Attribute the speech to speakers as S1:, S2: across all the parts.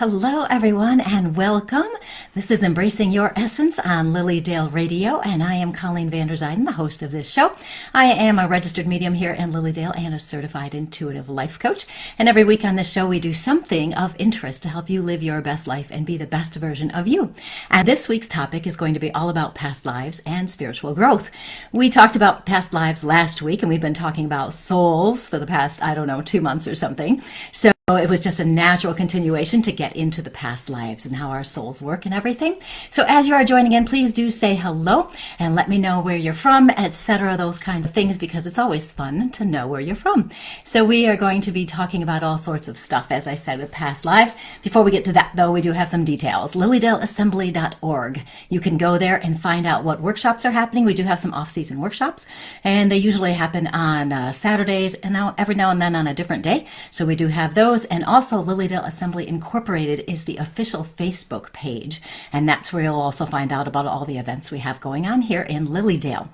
S1: Hello, everyone, and welcome. This is Embracing Your Essence on Lilydale Radio, and I am Colleen Vanderzijden, the host of this show. I am a registered medium here in Lilydale and a certified intuitive life coach. And every week on this show, we do something of interest to help you live your best life and be the best version of you. And this week's topic is going to be all about past lives and spiritual growth. We talked about past lives last week, and we've been talking about souls for the past, 2 months or something. So it was just a natural continuation to get into the past lives and how our souls work and everything. So as you are joining in, please do say hello and let me know where you're from, etc., those kinds of things, because it's always fun to know where you're from. So we are going to be talking about all sorts of stuff, as I said, with past lives. Before we get to that, though, we do have some details. LilydaleAssembly.org. You can go there and find out what workshops are happening. We do have some off-season workshops, and they usually happen on Saturdays and every now and then on a different day. So we do have those. And also, Lilydale Assembly Incorporated is the official Facebook page, and that's where you'll also find out about all the events we have going on here in Lilydale.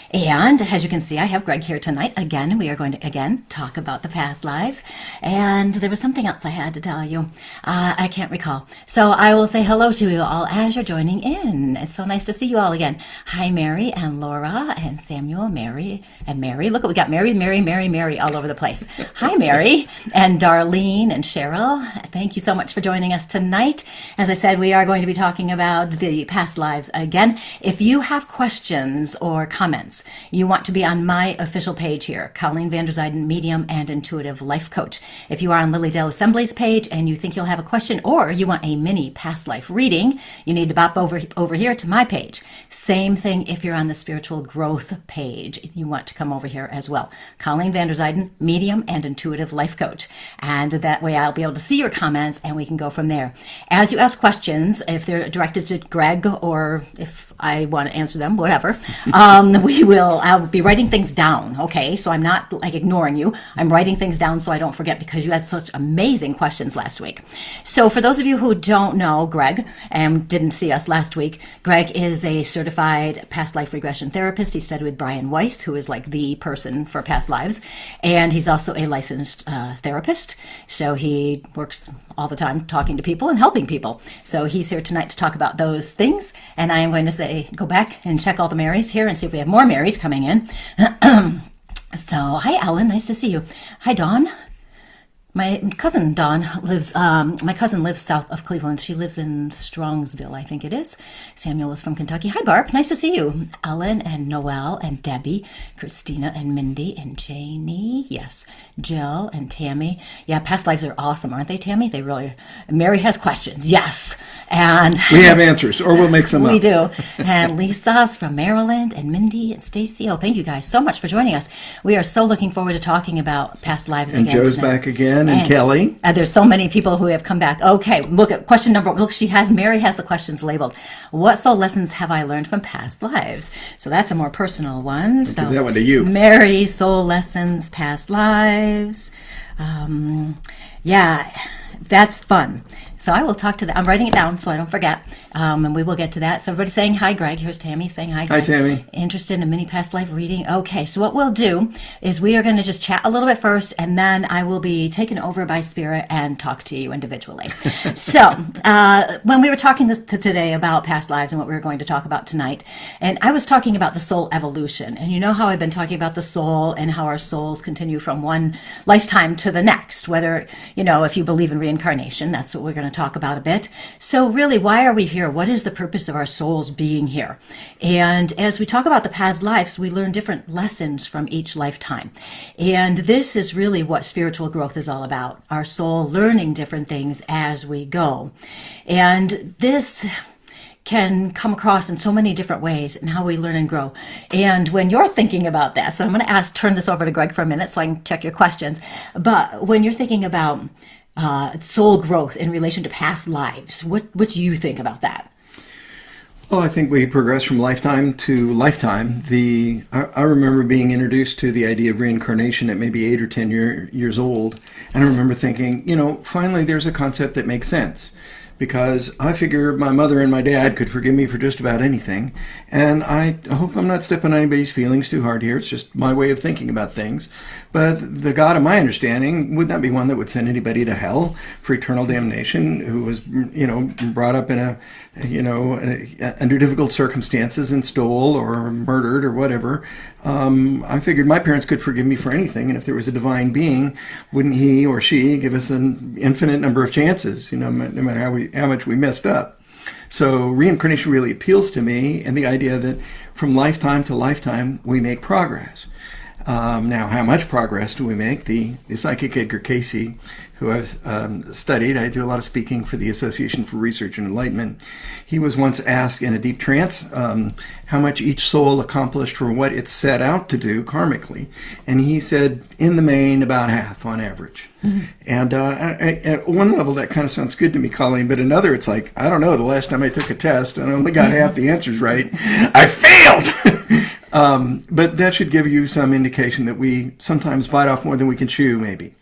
S1: And as you can see, I have Greg here tonight again, and we are going to again talk about the past lives. And there was something else I had to tell you. I can't recall. So I will say hello to you all as you're joining in. It's so nice to see you all again. Hi, Mary and Laura and Samuel, Mary and Mary. Look, we got Mary all over the place. Hi, Mary and Darlene and Cheryl. Thank you so much for joining us tonight. As I said, we are going to be talking about the past lives again. If you have questions or comments, you want to be on my official page here, Colleen Vanderzijden, Medium and Intuitive Life Coach. If you are on Lilydale Assembly's page and you think you'll have a question or you want a mini past life reading, you need to bop over here to my page. Same thing if you're on the Spiritual Growth page. You want to come over here as well. Colleen Vanderzijden, Medium and Intuitive Life Coach. And that way I'll be able to see your comments and we can go from there. As you ask questions, if they're directed to Greg or if I want to answer them, whatever, I'll be writing things down, okay? So I'm not like ignoring you. I'm writing things down so I don't forget because you had such amazing questions last week. So for those of you who don't know Greg and didn't see us last week, Greg is a certified past life regression therapist. He studied with Brian Weiss, who is like the person for past lives. And he's also a licensed therapist. So he works all the time talking to people and helping people. So he's here tonight to talk about those things. And I am going to say, go back and check all the Marys here and see if we have more Marys coming in. So, hi, Ellen. Nice to see you. Hi, Dawn. My cousin Dawn lives south of Cleveland. She lives in Strongsville, I think it is. Samuel is from Kentucky. Hi, Barb. Nice to see you. Ellen and Noelle and Debbie, Christina and Mindy and Janie. Yes. Jill and Tammy. Yeah, past lives are awesome, aren't they, Tammy? They really. Mary has questions. Yes. And
S2: we have answers, or we'll make some up.
S1: We do. And Lisa's from Maryland and Mindy and Stacy. Oh, thank you guys so much for joining us. We are so looking forward to talking about past lives
S2: and
S1: again.
S2: And Joe's back again. And Kelly.
S1: There's so many people who have come back. Okay, look at question number. Look, Mary has the questions labeled. What soul lessons have I learned from past lives? So that's a more personal one. So
S2: give that one to you.
S1: Mary, soul lessons, past lives. Yeah, that's fun. So I will talk to them. I'm writing it down so I don't forget. And we will get to that. So everybody saying hi, Greg. Here's Tammy saying hi, Greg.
S2: Hi, Tammy.
S1: Interested in a mini past life reading? Okay, so what we'll do is we are going to just chat a little bit first, and then I will be taken over by Spirit and talk to you individually. So when we were talking today about past lives and what we were going to talk about tonight, and I was talking about the soul evolution. And you know how I've been talking about the soul and how our souls continue from one lifetime to the next, whether, if you believe in reincarnation, that's what we're going to talk about a bit. So really, why are we here? What is the purpose of our souls being here? And as we talk about the past lives, we learn different lessons from each lifetime. And this is really what spiritual growth is all about. Our soul learning different things as we go. And this can come across in so many different ways in how we learn and grow. And when you're thinking about that, so I'm going to turn this over to Greg for a minute so I can check your questions. But when you're thinking about soul growth in relation to past lives, what do you think about that?
S2: Well, I think we progress from lifetime to lifetime. I remember being introduced to the idea of reincarnation at maybe 8 or 10 years old. And I remember thinking, finally there's a concept that makes sense. because I figure my mother and my dad could forgive me for just about anything. And I hope I'm not stepping on anybody's feelings too hard here. It's just my way of thinking about things. But the God of my understanding would not be one that would send anybody to hell for eternal damnation, who was, brought up in under difficult circumstances and stole or murdered or whatever. I figured my parents could forgive me for anything. And if there was a divine being, wouldn't he or she give us an infinite number of chances, no matter how much we messed up? So reincarnation really appeals to me, and the idea that from lifetime to lifetime we make progress. Now, how much progress do we make? The psychic Edgar Cayce, who I've studied, I do a lot of speaking for the Association for Research and Enlightenment. He was once asked in a deep trance how much each soul accomplished for what it set out to do karmically. And he said, in the main, about half on average. Mm-hmm. And at one level, that kind of sounds good to me, Colleen, but another, it's like, I don't know, the last time I took a test, and I only got half the answers right. I failed! But that should give you some indication that we sometimes bite off more than we can chew, maybe.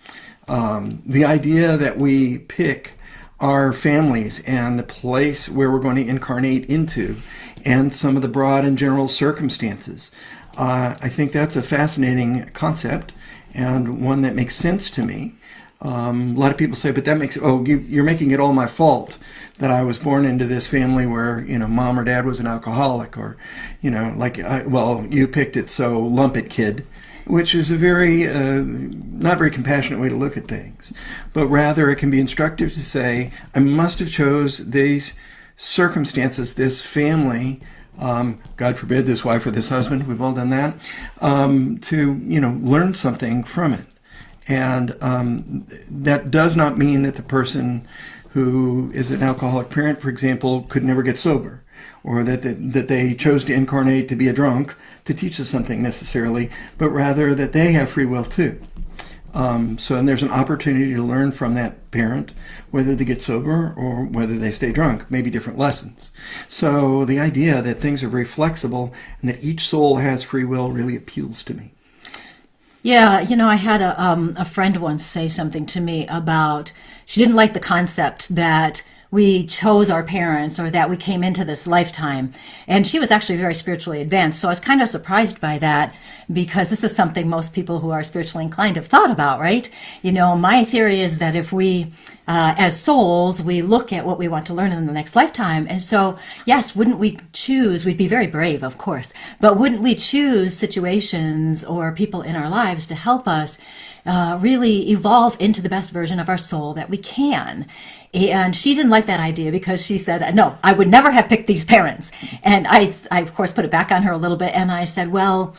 S2: The idea that we pick our families and the place where we're going to incarnate into and some of the broad and general circumstances. I think that's a fascinating concept and one that makes sense to me. A lot of people say, but that makes, you're making it all my fault that I was born into this family where, mom or dad was an alcoholic, or, you picked it, so lump it, kid, which is a very, not very compassionate way to look at things. But rather it can be instructive to say, I must have chose these circumstances, this family, God forbid this wife or this husband, we've all done that, to, learn something from it. And that does not mean that the person who is an alcoholic parent, for example, could never get sober, or that they chose to incarnate to be a drunk to teach us something necessarily, but rather that they have free will too. And there's an opportunity to learn from that parent, whether they get sober or whether they stay drunk, maybe different lessons. So the idea that things are very flexible and that each soul has free will really appeals to me.
S1: Yeah, I had a friend once say something to me about, she didn't like the concept that we chose our parents or that we came into this lifetime. And she was actually very spiritually advanced. So I was kind of surprised by that, because this is something most people who are spiritually inclined have thought about, right? My theory is that if we, as souls, we look at what we want to learn in the next lifetime. And so, yes, wouldn't we choose, we'd be very brave, of course, but wouldn't we choose situations or people in our lives to help us really evolve into the best version of our soul that we can? And she didn't like that idea, because she said, no, I would never have picked these parents. And I of course, put it back on her a little bit. And I said, well,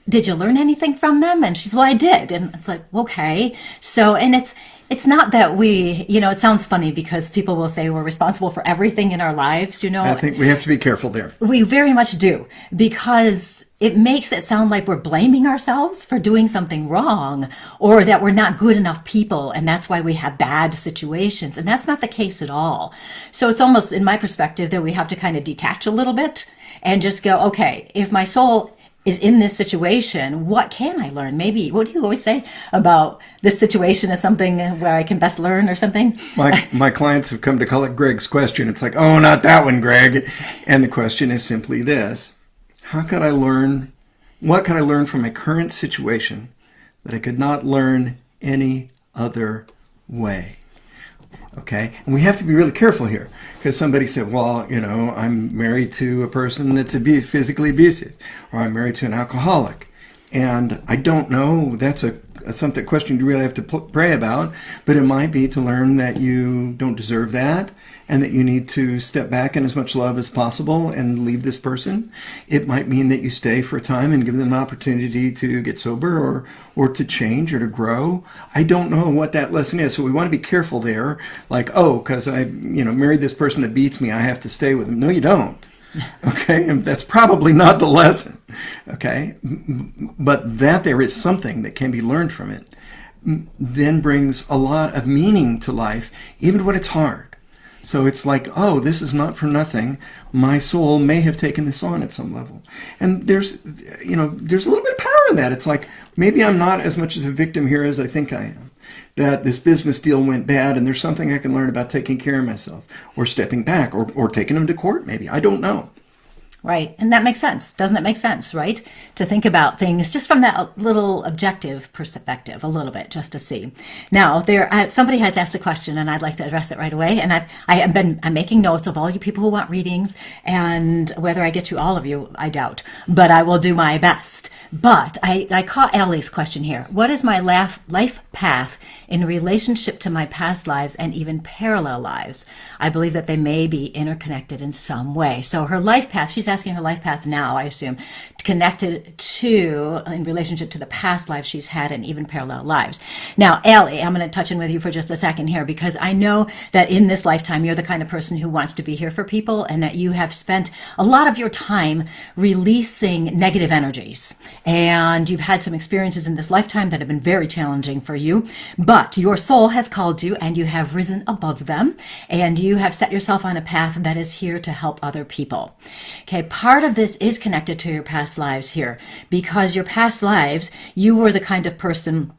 S1: did you learn anything from them? And she said, well, I did. And it's like, okay. So, and it's not that we, it sounds funny because people will say we're responsible for everything in our lives,
S2: I think we have to be careful there.
S1: We very much do, because it makes it sound like we're blaming ourselves for doing something wrong, or that we're not good enough people, and that's why we have bad situations. And that's not the case at all. So it's almost, in my perspective, that we have to kind of detach a little bit and just go, okay, if my soul is in this situation, what can I learn? Maybe, what do you always say about this situation is something where I can best learn or something?
S2: My clients have come to call it Greg's question. It's like, oh, not that one, Greg. And the question is simply this: what could I learn from my current situation that I could not learn any other way? Okay, and we have to be really careful here, because somebody said, well, I'm married to a person that's physically abusive, or I'm married to an alcoholic. And I don't know, that's a question you really have to pray about, but it might be to learn that you don't deserve that, and that you need to step back in as much love as possible and leave this person. It might mean that you stay for a time and give them an opportunity to get sober or to change or to grow. I don't know what that lesson is, so we want to be careful there. Like, because I married this person that beats me, I have to stay with them. No, you don't. Okay, and that's probably not the lesson. Okay, but that there is something that can be learned from it then brings a lot of meaning to life, even when it's hard. So it's like, this is not for nothing. My soul may have taken this on at some level. And there's a little bit of power in that. It's like, maybe I'm not as much of a victim here as I think I am. that this business deal went bad and there's something I can learn about taking care of myself or stepping back or taking them to court maybe. I don't know.
S1: Right. And that makes sense. Doesn't it make sense, right? To think about things just from that little objective perspective, a little bit, just to see. Now, somebody has asked a question, and I'd like to address it right away. And I'm making notes of all you people who want readings, and whether I get to all of you, I doubt. But I will do my best. But I caught Ellie's question here. What is my life path in relationship to my past lives and even parallel lives? I believe that they may be interconnected in some way. So her life path, she's asking her life path now, I assume, connected to, in relationship to the past lives she's had and even parallel lives. Now, Ellie, I'm going to touch in with you for just a second here, because I know that in this lifetime, you're the kind of person who wants to be here for people, and that you have spent a lot of your time releasing negative energies. And you've had some experiences in this lifetime that have been very challenging for you, but your soul has called you and you have risen above them, and you have set yourself on a path that is here to help other people. Okay, part of this is connected to your past lives here, because your past lives, you were the kind of person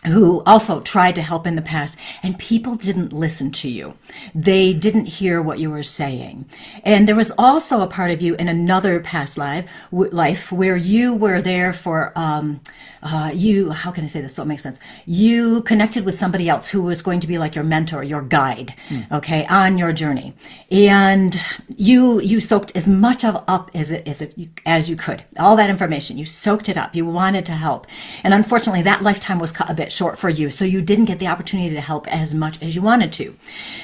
S1: who also tried to help in the past, and people didn't listen to you. They didn't hear what you were saying. And there was also a part of you in another past life where you were there for, how can I say this so it makes sense? You connected with somebody else who was going to be like your mentor, your guide, okay, on your journey. And you soaked as much up as you could. All that information, you soaked it up. You wanted to help. And unfortunately, that lifetime was cut a bit short for you, so you didn't get the opportunity to help as much as you wanted to.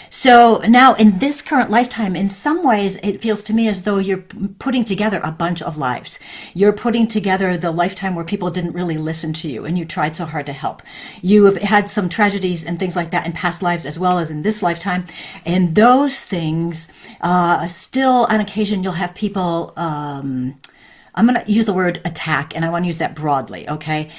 S1: So now in this current lifetime, in some ways, it feels to me as though you're putting together a bunch of lives. You're putting together the lifetime where people didn't really listen to you and you tried so hard to help. You have had some tragedies and things like that in past lives as well as in this lifetime. And those things, still on occasion, you'll have people, I'm going to use the word attack, and I want to use that broadly, okay?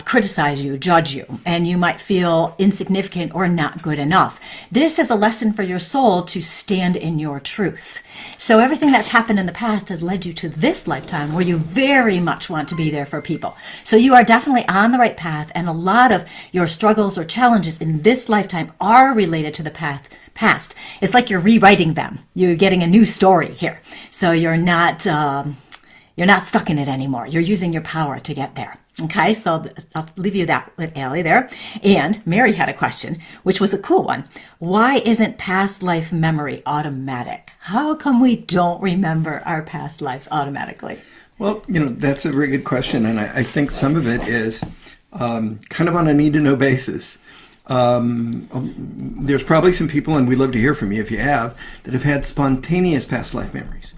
S1: Criticize you, judge you, and you might feel insignificant or not good enough. This is a lesson for your soul to stand in your truth. So everything that's happened in the past has led you to this lifetime where you very much want to be there for people. So you are definitely on the right path, and a lot of your struggles or challenges in this lifetime are related to the past. It's like you're rewriting them. You're getting a new story here. So you're not stuck in it anymore. You're using your power to get there. Okay, so I'll leave you that with Allie there. And Mary had a question, which was a cool one. Why isn't past life memory automatic? How come we don't remember our past lives automatically?
S2: Well, that's a very good question. And I think some of it is kind of on a need-to-know basis. There's probably some people, and we'd love to hear from you if you have, that have had spontaneous past life memories.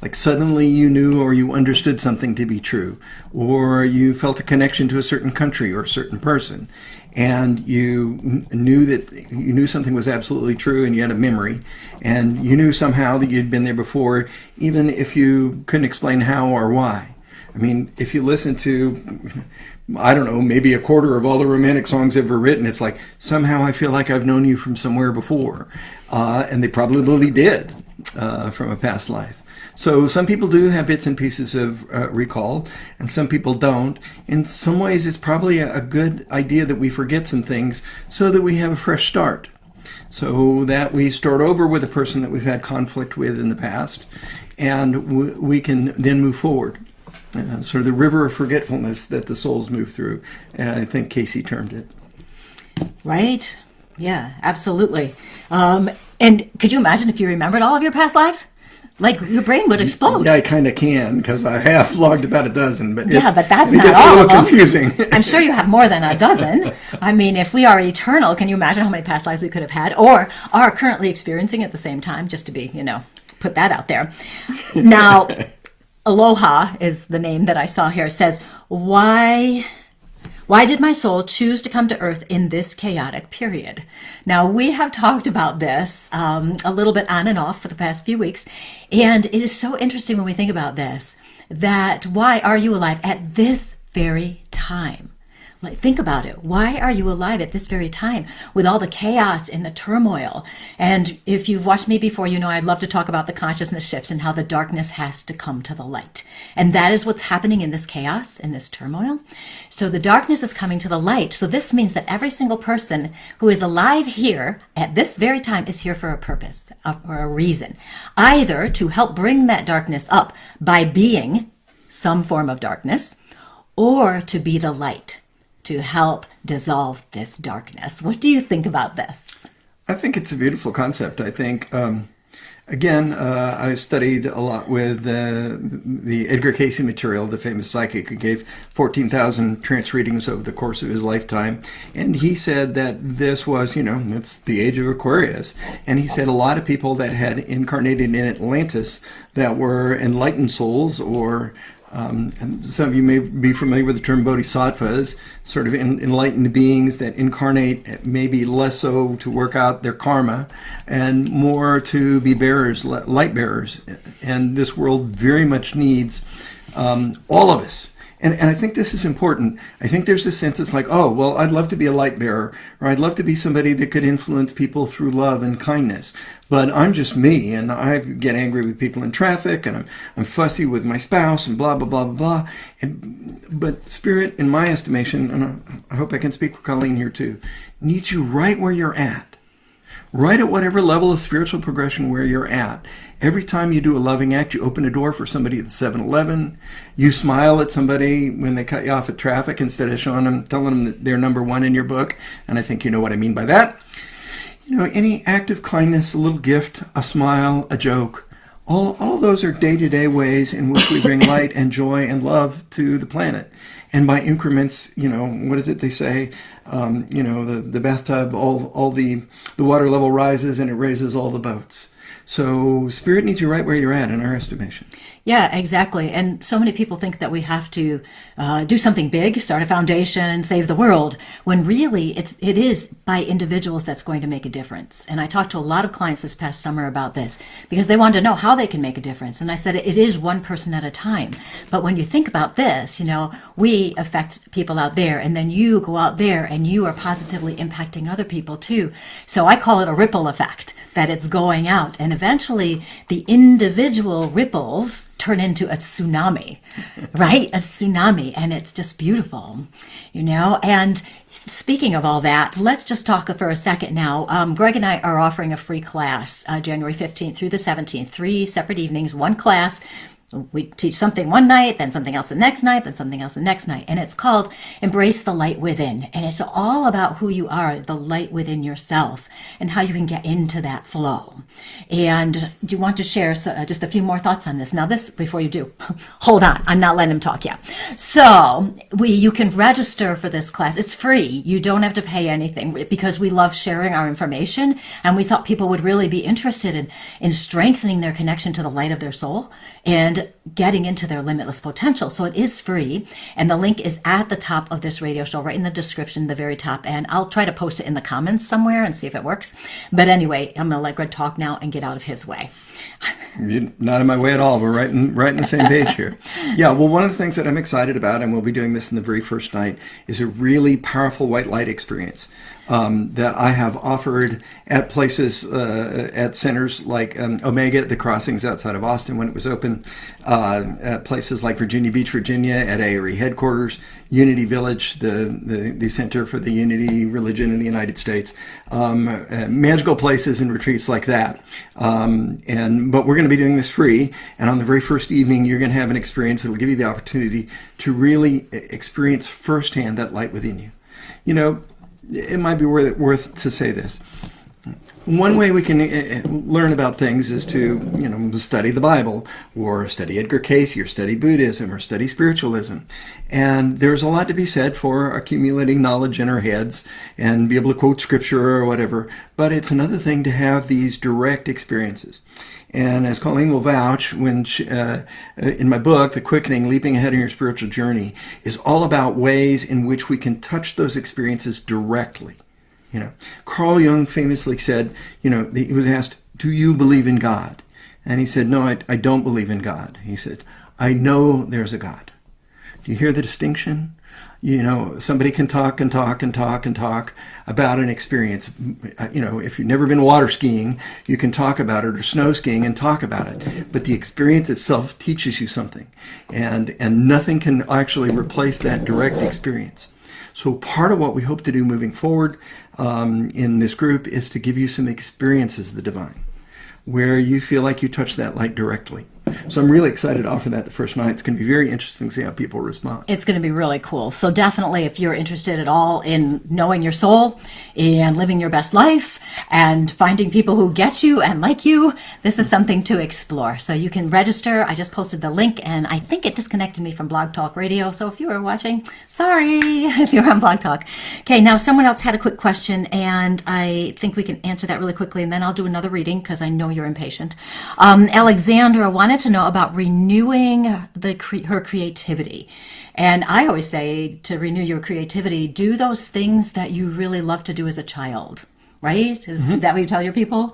S2: Like suddenly you knew or you understood something to be true, or you felt a connection to a certain country or a certain person, and you knew something was absolutely true, and you had a memory, and you knew somehow that you'd been there before, even if you couldn't explain how or why. I mean, if you listen to, I don't know, maybe a quarter of all the romantic songs ever written, it's like, somehow I feel like I've known you from somewhere before. And they probably did from a past life. So some people do have bits and pieces of recall, and some people don't. In some ways, it's probably a good idea that we forget some things so that we have a fresh start. So that we start over with a person that we've had conflict with in the past, and we can then move forward. Sort of the river of forgetfulness that the souls move through. I think Casey termed it.
S1: Right? Yeah, absolutely. And could you imagine if you remembered all of your past lives? Like, your brain would explode.
S2: Yeah, I kind of can, because I have logged about a dozen. But
S1: yeah, but that's
S2: it
S1: not
S2: gets
S1: all
S2: a little
S1: of them.
S2: confusing.
S1: I'm sure you have more than a dozen. I mean, if we are eternal, can you imagine how many past lives we could have had or are currently experiencing at the same time, just to be, put that out there. Now, Aloha is the name that I saw here. Says, why did my soul choose to come to Earth in this chaotic period? Now, we have talked about this a little bit on and off for the past few weeks, and it is so interesting when we think about this, that why are you alive at this very time? Like, think about it. Why are you alive at this very time with all the chaos and the turmoil? And if you've watched me before, you know I love to talk about the consciousness shifts and how the darkness has to come to the light. And that is what's happening in this chaos, in this turmoil. So the darkness is coming to the light. So this means that every single person who is alive here at this very time is here for a purpose or a reason. Either to help bring that darkness up by being some form of darkness, or to be the light, to help dissolve this darkness. What do you think about this?
S2: I think it's a beautiful concept. I think, I studied a lot with the Edgar Cayce material, the famous psychic who gave 14,000 trance readings over the course of his lifetime. And he said that this was, it's the age of Aquarius. And he said a lot of people that had incarnated in Atlantis that were enlightened souls, or and some of you may be familiar with the term bodhisattvas, sort of enlightened beings that incarnate maybe less so to work out their karma and more to be bearers, light bearers. And this world very much needs all of us. And I think this is important. I think there's a sense it's like, oh, well, I'd love to be a light bearer, or I'd love to be somebody that could influence people through love and kindness. But I'm just me, and I get angry with people in traffic, and I'm fussy with my spouse, and blah, blah, blah, blah, blah. But Spirit, in my estimation, and I hope I can speak for Colleen here too, needs you right where you're at. Right at whatever level of spiritual progression where you're at. Every time you do a loving act, you open a door for somebody at the 7-Eleven. You smile at somebody when they cut you off at traffic instead of telling them that they're number one in your book. And I think you know what I mean by that. Any act of kindness, a little gift, a smile, a joke, all of those are day-to-day ways in which we bring light and joy and love to the planet. And by increments, what is it they say? The bathtub, all the water level rises and it raises all the boats. So Spirit needs you right where you're at in our estimation.
S1: Yeah, exactly. And so many people think that we have to do something big, start a foundation, save the world, when really it is by individuals that's going to make a difference. And I talked to a lot of clients this past summer about this because they wanted to know how they can make a difference. And I said, it is one person at a time. But when you think about this, we affect people out there, and then you go out there and you are positively impacting other people too. So I call it a ripple effect, that it's going out. And eventually the individual ripples turn into a tsunami, right? A tsunami. And it's just beautiful, And speaking of all that, let's just talk for a second now. Greg and I are offering a free class January 15th through the 17th, 3 separate evenings, one class. We teach something one night, then something else the next night, then something else the next night. And it's called Embrace the Light Within. And it's all about who you are, the light within yourself, and how you can get into that flow. And do you want to share just a few more thoughts on this? Now this, before you do, hold on, I'm not letting him talk yet. So you can register for this class. It's free. You don't have to pay anything because we love sharing our information. And we thought people would really be interested in strengthening their connection to the light of their soul and getting into their limitless potential. So it is free. And the link is at the top of this radio show, right in the description, the very top. And I'll try to post it in the comments somewhere and see if it works. But anyway, I'm going to let Greg talk now and get out of his way.
S2: You're not in my way at all. We're right in the same page here. Yeah, well, one of the things that I'm excited about, and we'll be doing this in the very first night, is a really powerful white light experience that I have offered at places, at centers like Omega, the Crossings outside of Austin when it was open, at places like Virginia Beach, Virginia, at ARE headquarters, Unity Village, the Center for the Unity Religion in the United States, magical places and retreats like that. But we're going to be doing this free, and on the very first evening, you're going to have an experience that will give you the opportunity to really experience firsthand that light within you. It might be worth to say this. One way we can learn about things is to, study the Bible, or study Edgar Cayce, or study Buddhism, or study spiritualism. And there's a lot to be said for accumulating knowledge in our heads and be able to quote scripture or whatever. But it's another thing to have these direct experiences. And as Colleen will vouch, when in my book, The Quickening, Leaping Ahead in Your Spiritual Journey, is all about ways in which we can touch those experiences directly. Carl Jung famously said, he was asked, do you believe in God? And he said, no, I don't believe in God. He said, I know there's a God. Do you hear the distinction? You know, somebody can talk and talk and talk and talk about an experience. You know, if you've never been water skiing, you can talk about it, or snow skiing and talk about it. But the experience itself teaches you something. And nothing can actually replace that direct experience. So part of what we hope to do moving forward in this group is to give you some experiences of the divine, where you feel like you touch that light directly. So I'm really excited to offer that the first night. It's going to be very interesting to see how people respond.
S1: It's going to be really cool. So definitely, if you're interested at all in knowing your soul and living your best life and finding people who get you and like you, this is something to explore. So you can register. I just posted the link, and I think it disconnected me from Blog Talk Radio. So if you were watching, sorry if you're on Blog Talk. Okay, now someone else had a quick question, and I think we can answer that really quickly, and then I'll do another reading because I know you're impatient. Alexandra wanted to know about renewing her creativity. And I always say, to renew your creativity, do those things that you really love to do as a child, right? Is that what you tell your people?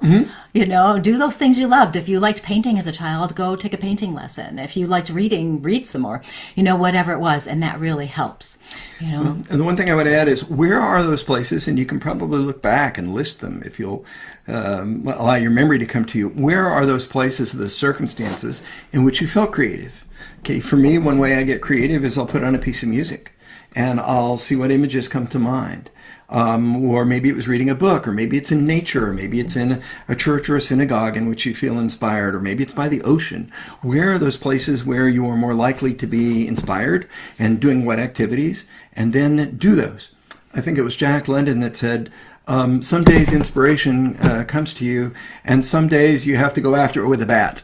S1: You know, do those things you loved. If you liked painting as a child, go take a painting lesson. If you liked reading, read some more, you know, whatever it was. And that really helps, you know.
S2: And the one thing I would add is, where are those places? And you can probably look back and list them if you'll allow your memory to come to you. Where are those places, those circumstances in which you felt creative? Okay, for me, one way I get creative is I'll put on a piece of music and I'll see what images come to mind. Or maybe it was reading a book, or maybe it's in nature, or maybe it's in a church or a synagogue in which you feel inspired, or maybe it's by the ocean. Where are those places where you are more likely to be inspired, and doing what activities? And then do those. I think it was Jack London that said, some days inspiration comes to you, and some days you have to go after it with a bat.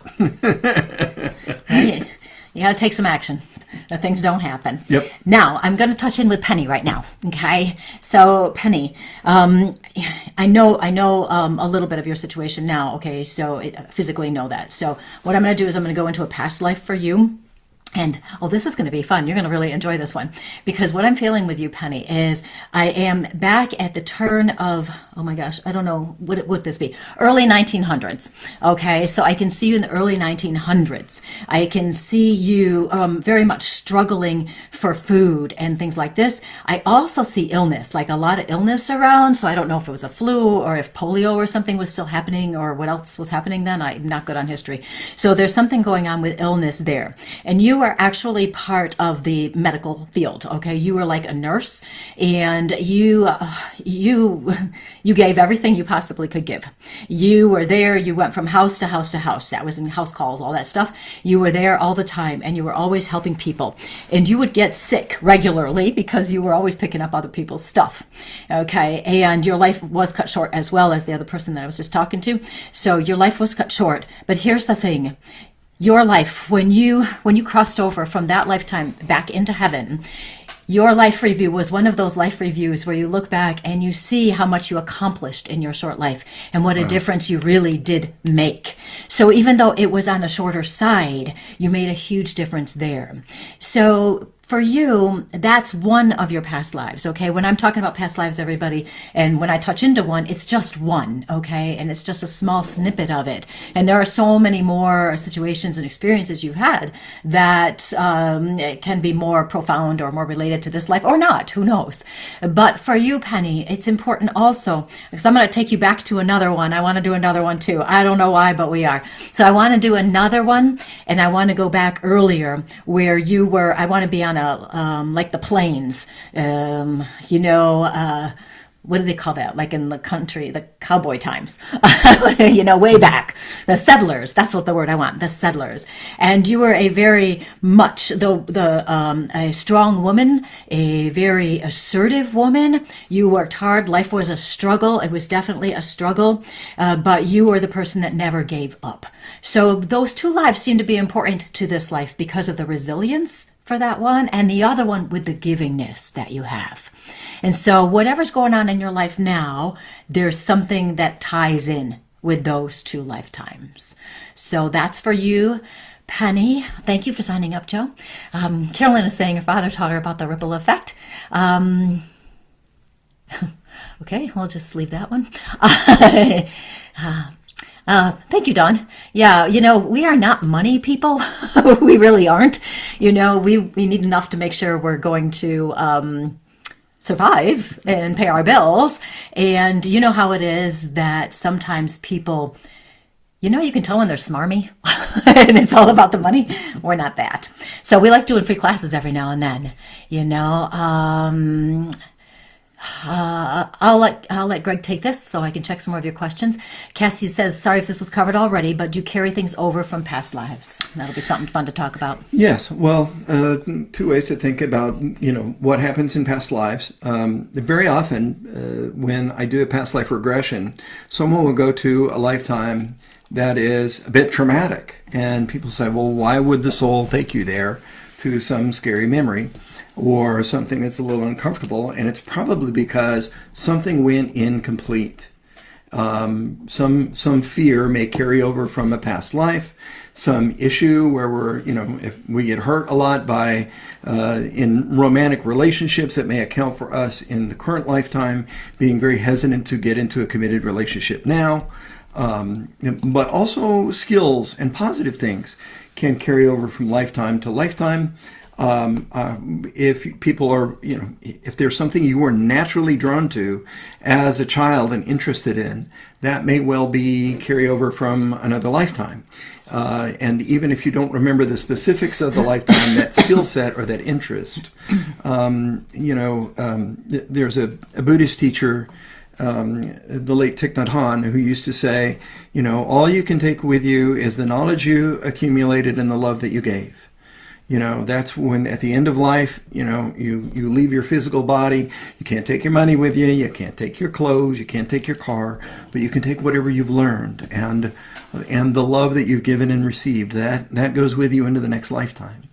S1: You got to take some action. Things don't happen.
S2: Yep.
S1: Now, I'm going to touch in with Penny right now. Okay. So, Penny, I know a little bit of your situation now. Okay. So, physically know that. So, what I'm going to do is I'm going to go into a past life for you. And, oh, this is going to be fun. You're going to really enjoy this one. Because what I'm feeling with you, Penny, is I am back at the turn of, oh my gosh, I don't know, what would this be? Early 1900s. Okay, so I can see you in the early 1900s. I can see you very much struggling for food and things like this. I also see illness, like a lot of illness around. So I don't know if it was a flu or if polio or something was still happening or what else was happening then. I'm not good on history. So there's something going on with illness there. And you are actually part of the medical field. Okay, you were like a nurse, and you gave everything you possibly could give. You were there. You went from house to house to house. That was in house calls, all that stuff. You were there all the time, and you were always helping people. And you would get sick regularly because you were always picking up other people's stuff. Okay, and your life was cut short as well as the other person that I was just talking to. So your life was cut short. But here's the thing. Your life, when you crossed over from that lifetime back into heaven, your life review was one of those life reviews where you look back and you see how much you accomplished in your short life and what a difference you really did make. So even though it was on the shorter side, you made a huge difference there. So for you, that's one of your past lives, okay? When I'm talking about past lives, everybody, and when I touch into one, it's just one, okay? And it's just a small snippet of it. And there are so many more situations and experiences you've had that can be more profound or more related to this life or not, who knows? But for you, Penny, it's important also, because I'm going to take you back to another one. I want to do another one too. I don't know why, but we are. So I want to do another one, and I want to go back earlier where you were. I want to be on like the plains, what do they call that? Like in the country, the cowboy times, way back, the settlers. That's what the word I want, the settlers. And you were a very much a strong woman, a very assertive woman. You worked hard. Life was a struggle. It was definitely a struggle, but you were the person that never gave up. So those two lives seem to be important to this life because of the resilience for that one, and the other one with the givingness that you have. And so whatever's going on in your life now, there's something that ties in with those two lifetimes. So that's for you, Penny. Thank you for signing up, Joe. Carolyn is saying her father taught her about the ripple effect. Okay, we'll just leave that one. Thank you, Don. Yeah, we are not money people. We really aren't. We need enough to make sure we're going to survive and pay our bills. And you know how it is that sometimes people, you can tell when they're smarmy and it's all about the money. We're not that. So we like doing free classes every now and then, you know. I'll let Greg take this so I can check some more of your questions. Cassie says, sorry if this was covered already, but do you carry things over from past lives? That'll be something fun to talk about.
S2: Yes. Well, two ways to think about, what happens in past lives. Very often, when I do a past life regression, someone will go to a lifetime that is a bit traumatic. And people say, well, why would the soul take you there to some scary memory or something that's a little uncomfortable? And it's probably because something went incomplete. Some fear may carry over from a past life, some issue where if we get hurt a lot by in romantic relationships that may account for us in the current lifetime being very hesitant to get into a committed relationship now. But also skills and positive things can carry over from lifetime to lifetime. If people are, if there's something you were naturally drawn to as a child and interested in, that may well be carry over from another lifetime. And even if you don't remember the specifics of the lifetime, that skill set or that interest, there's a Buddhist teacher, the late Thich Nhat Hanh, who used to say, all you can take with you is the knowledge you accumulated and the love that you gave. That's when at the end of life, you leave your physical body. You can't take your money with you. You can't take your clothes. You can't take your car, but you can take whatever you've learned and the love that you've given and received. That goes with you into the next lifetime.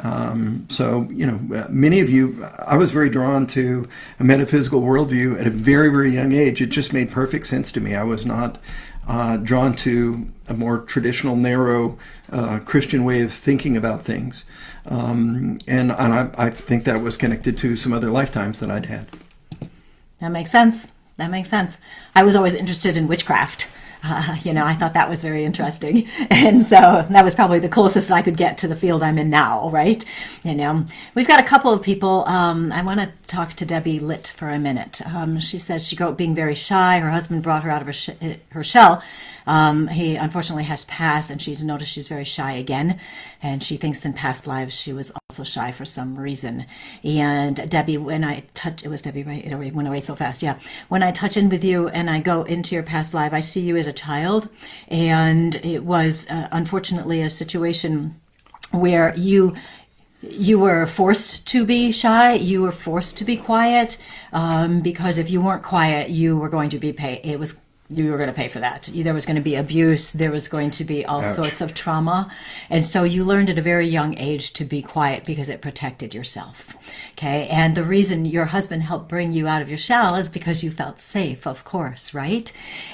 S2: Many of you, I was very drawn to a metaphysical worldview at a very, very young age. It just made perfect sense to me. I was not drawn to a more traditional, narrow Christian way of thinking about things. And I think that was connected to some other lifetimes that I'd had.
S1: That makes sense. I was always interested in witchcraft. I thought that was very interesting. And so that was probably the closest I could get to the field I'm in now, right? We've got a couple of people. I want to talk to Debbie Litt for a minute. She says she grew up being very shy. Her husband brought her out of her shell. He unfortunately has passed, and she's noticed she's very shy again. And she thinks in past lives she was also shy for some reason. And Debbie, it was Debbie, right? It went away so fast. Yeah. When I touch in with you and I go into your past life, I see you as a child. And it was unfortunately a situation where you were forced to be shy. You were forced to be quiet because if you weren't quiet, you were going to be you were going to pay for that. There was going to be abuse. There was going to be all sorts of trauma. And so you learned at a very young age to be quiet because it protected yourself. Okay. And the reason your husband helped bring you out of your shell is because you felt safe, of course, right?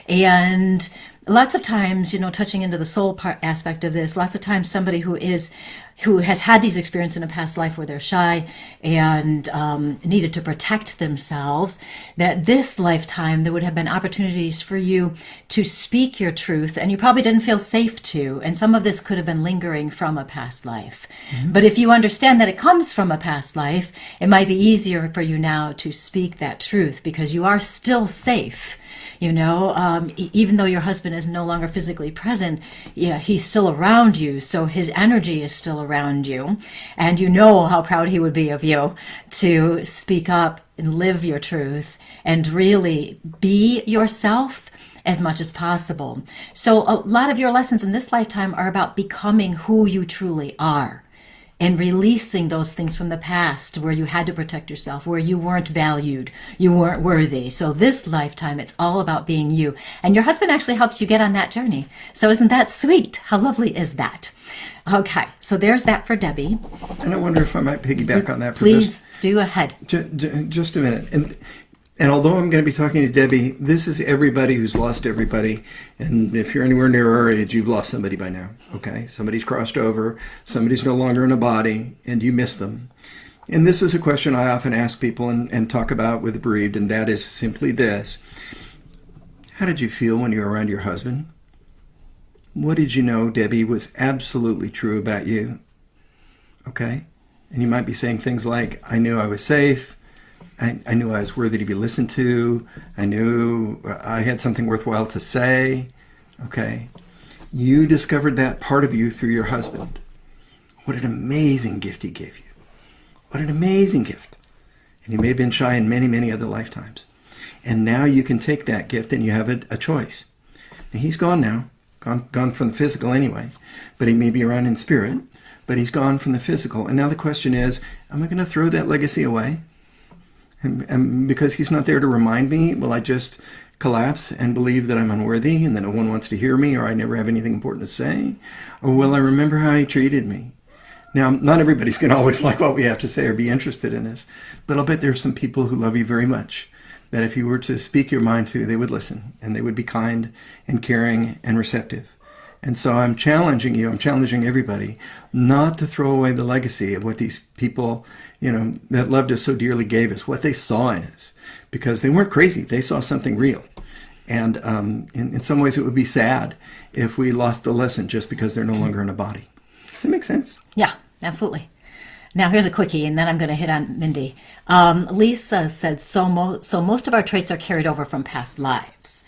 S1: And lots of times, touching into the soul part aspect of this, lots of times somebody who has had these experiences in a past life where they're shy and needed to protect themselves, that this lifetime there would have been opportunities for you to speak your truth, and you probably didn't feel safe to, and some of this could have been lingering from a past life. Mm-hmm. But if you understand that it comes from a past life, it might be easier for you now to speak that truth because you are still safe. Even though your husband is no longer physically present, he's still around you. So his energy is still around you. And you know how proud he would be of you to speak up and live your truth and really be yourself as much as possible. So a lot of your lessons in this lifetime are about becoming who you truly are. And releasing those things from the past where you had to protect yourself, where you weren't valued, you weren't worthy. So this lifetime, it's all about being you. And your husband actually helps you get on that journey. So isn't that sweet? How lovely is that? Okay, so there's that for Debbie.
S2: And I wonder if I might piggyback on that for
S1: Please do ahead.
S2: Just a minute. And although I'm going to be talking to Debbie, this is everybody who's lost everybody. And if you're anywhere near our age, you've lost somebody by now. Okay? Somebody's crossed over. Somebody's no longer in a body, and you miss them. And this is a question I often ask people and talk about with the bereaved, and that is simply this. How did you feel when you were around your husband? what did you know, Debbie, was absolutely true about you? Okay? And you might be saying things like, I knew I was safe. I knew I was worthy to be listened to. I knew I had something worthwhile to say. Okay? You discovered that part of you through your husband. What an amazing gift he gave you. What an amazing gift. And you may have been shy in many, many other lifetimes. And now you can take that gift and you have a choice. Now, he's gone now. Gone from the physical anyway. But he may be around in spirit. But he's gone from the physical. And now the question is, am I going to throw that legacy away? And because he's not there to remind me, will I just collapse and believe that I'm unworthy and that no one wants to hear me or I never have anything important to say? Or will I remember how he treated me? Now, not everybody's going to always like what we have to say or be interested in us, but I'll bet there's some people who love you very much, that if you were to speak your mind to, they would listen and they would be kind and caring and receptive. And so I'm challenging you, I'm challenging everybody not to throw away the legacy of what these people, that loved us so dearly gave us, what they saw in us, because they weren't crazy. They saw something real. And in some ways it would be sad if we lost the lesson just because they're no longer in a body. Does that make sense?
S1: Yeah, absolutely. Now, here's a quickie, and then I'm going to hit on Mindy. Lisa said, so most of our traits are carried over from past lives.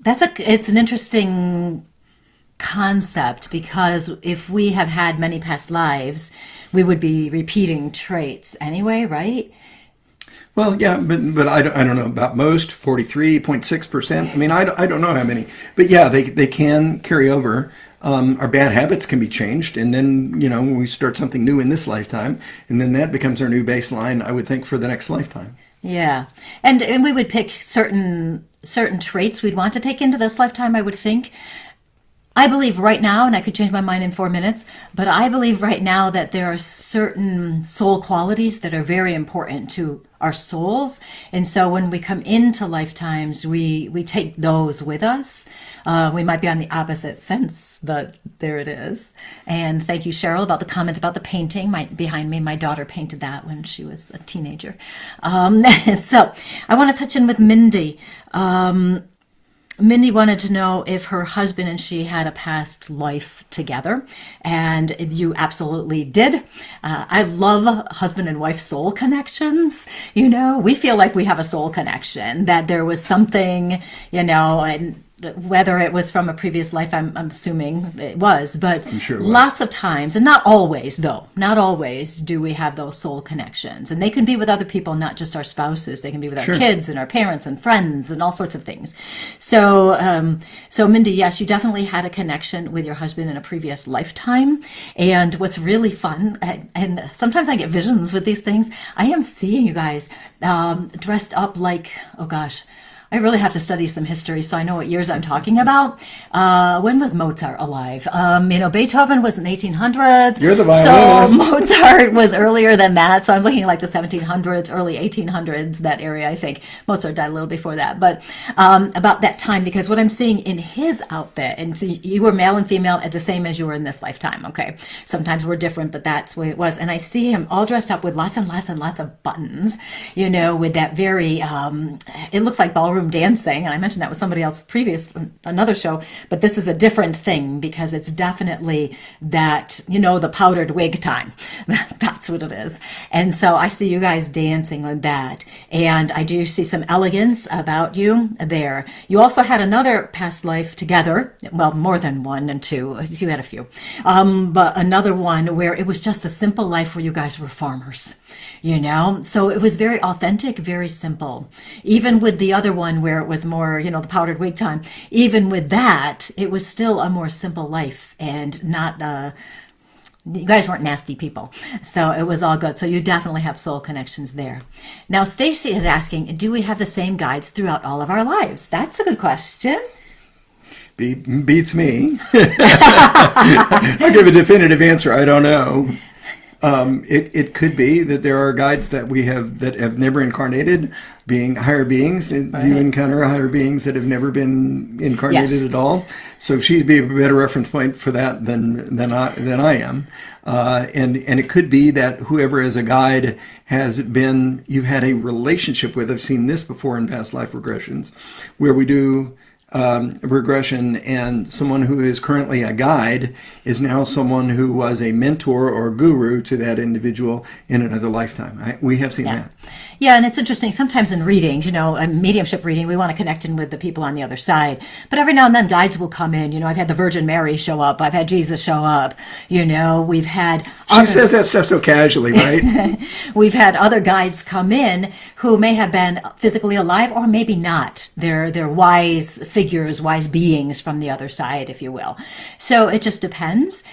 S1: It's an interesting concept, because if we have had many past lives, we would be repeating traits anyway, right?
S2: Well, yeah, but I don't know about most, 43.6%. I mean, I don't know how many. But yeah, they can carry over. Our bad habits can be changed, and then, we start something new in this lifetime, and then that becomes our new baseline, I would think, for the next lifetime.
S1: Yeah. And we would pick certain traits we'd want to take into this lifetime, I would think. I believe right now, and I could change my mind in 4 minutes, but I believe right now that there are certain soul qualities that are very important to our souls. And so when we come into lifetimes, we take those with us. We might be on the opposite fence, but there it is. And thank you, Cheryl, about the comment about the painting. Behind me, my daughter painted that when she was a teenager. So I want to touch in with Mindy. Mindy wanted to know if her husband and she had a past life together, and you absolutely did. I love husband and wife soul connections. We feel like we have a soul connection, that there was something, and whether it was from a previous life, I'm assuming it was, but
S2: I'm sure it was.
S1: Lots of times, and not always do we have those soul connections. And they can be with other people, not just our spouses. They can be with our kids and our parents and friends and all sorts of things. So Mindy, yes, you definitely had a connection with your husband in a previous lifetime. And what's really fun, and sometimes I get visions with these things, I am seeing you guys dressed up like, oh gosh, I really have to study some history so I know what years I'm talking about. When was Mozart alive? Beethoven was in the 1800s.
S2: You're the violinist.
S1: So Mozart was earlier than that. So I'm looking like the 1700s, early 1800s, that area, I think. Mozart died a little before that. But about that time, because what I'm seeing in his outfit, and so you were male and female at the same as you were in this lifetime, okay? Sometimes we're different, but that's the way it was. And I see him all dressed up with lots and lots and lots of buttons, with that very, it looks like ballroom dancing, and I mentioned that with somebody else another show, but this is a different thing because it's definitely that, the powdered wig time. That's what it is. And so I see you guys dancing with that, and I do see some elegance about you there. You also had another past life together, well, more than one and two, you had a few, but another one where it was just a simple life where you guys were farmers, so it was very authentic, very simple. Even with the other one where it was more, the powdered wig time, even with that, it was still a more simple life and not, you guys weren't nasty people. So it was all good. So you definitely have soul connections there. Now, Stacy is asking, do we have the same guides throughout all of our lives? That's a good question.
S2: Beats me. I'll give a definitive answer. I don't know. It could be that there are guides that we have that have never incarnated, being higher beings. Right. You encounter higher beings that have never been incarnated at all. So she'd be a better reference point for that than I am. And it could be that whoever as a guide has been, you've had a relationship with. I've seen this before in past life regressions, where we do regression, and someone who is currently a guide is now someone who was a mentor or guru to that individual in another lifetime. We have seen that.
S1: Yeah, and it's interesting. Sometimes in readings, a mediumship reading, we want to connect in with the people on the other side. But every now and then, guides will come in. I've had the Virgin Mary show up. I've had Jesus show up. We've had...
S2: She says that stuff so casually, right?
S1: We've had other guides come in who may have been physically alive or maybe not. They're wise figures, wise beings from the other side, if you will. So it just depends.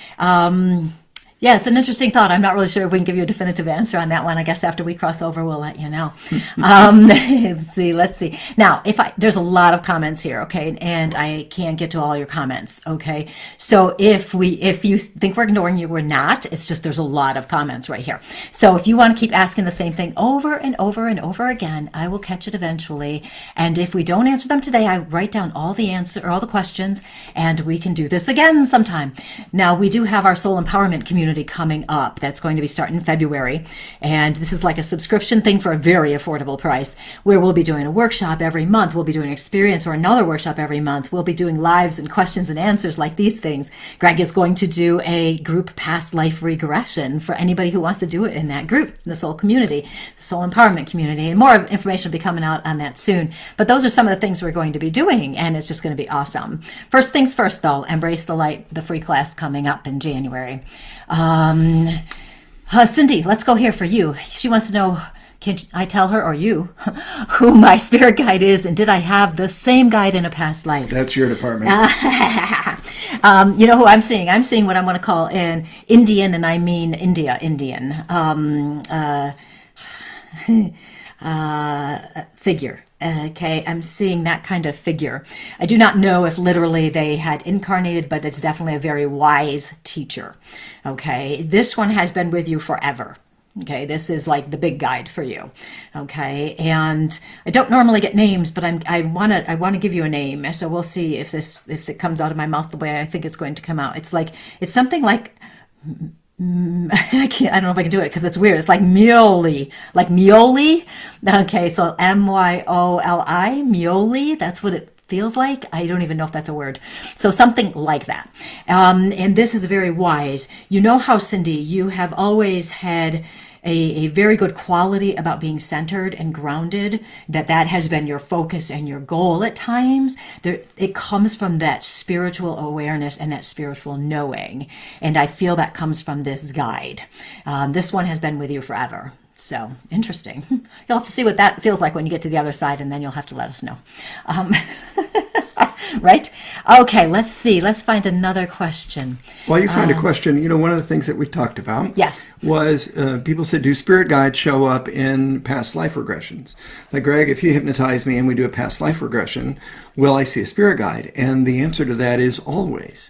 S1: Yeah, it's an interesting thought. I'm not really sure if we can give you a definitive answer on that one. I guess after we cross over, we'll let you know. Let's see. Now, there's a lot of comments here, okay, and I can't get to all your comments, okay. So if you think we're ignoring you, we're not. It's just there's a lot of comments right here. So if you want to keep asking the same thing over and over and over again, I will catch it eventually. And if we don't answer them today, I write down all the questions, and we can do this again sometime. Now, we do have our soul empowerment community coming up. That's going to be starting in February. And this is like a subscription thing for a very affordable price, where we'll be doing a workshop every month. We'll be doing an experience or another workshop every month. We'll be doing lives and questions and answers like these things. Greg is going to do a group past life regression for anybody who wants to do it in that group, the soul community, the soul empowerment community. And more information will be coming out on that soon. But those are some of the things we're going to be doing, and it's just going to be awesome. First things first, though, Embrace the Light, the free class coming up in January. Cindy, let's go here for you. She wants to know, can I tell her or you who my spirit guide is, and did I have the same guide in a past life?
S2: That's your department.
S1: You know who I'm seeing? I'm seeing what I'm going to call an Indian, and I mean Indian figure. Okay, I'm seeing that kind of figure. I do not know if literally they had incarnated, but it's definitely a very wise teacher. Okay, this one has been with you forever. Okay, this is like the big guide for you. Okay, and I don't normally get names, but I want to give you a name. So we'll see if it comes out of my mouth the way I think it's going to come out. It's something like. I don't know if I can do it because it's weird. It's like Myoli, Okay, so Myoli, Myoli. That's what it feels like. I don't even know if that's a word. So something like that. And this is very wise. You know how, Cindy, you have always had a very good quality about being centered and grounded, that has been your focus and your goal at times. It comes from that spiritual awareness and that spiritual knowing. And I feel that comes from this guide. This one has been with you forever. So interesting. You'll have to see what that feels like when you get to the other side, and then you'll have to let us know. Right? Okay, let's see. Let's find another question.
S2: While you find a question, one of the things that we talked about
S1: yes.
S2: was people said, do spirit guides show up in past life regressions? Like, Greg, if you hypnotize me and we do a past life regression, will I see a spirit guide? And the answer to that is always.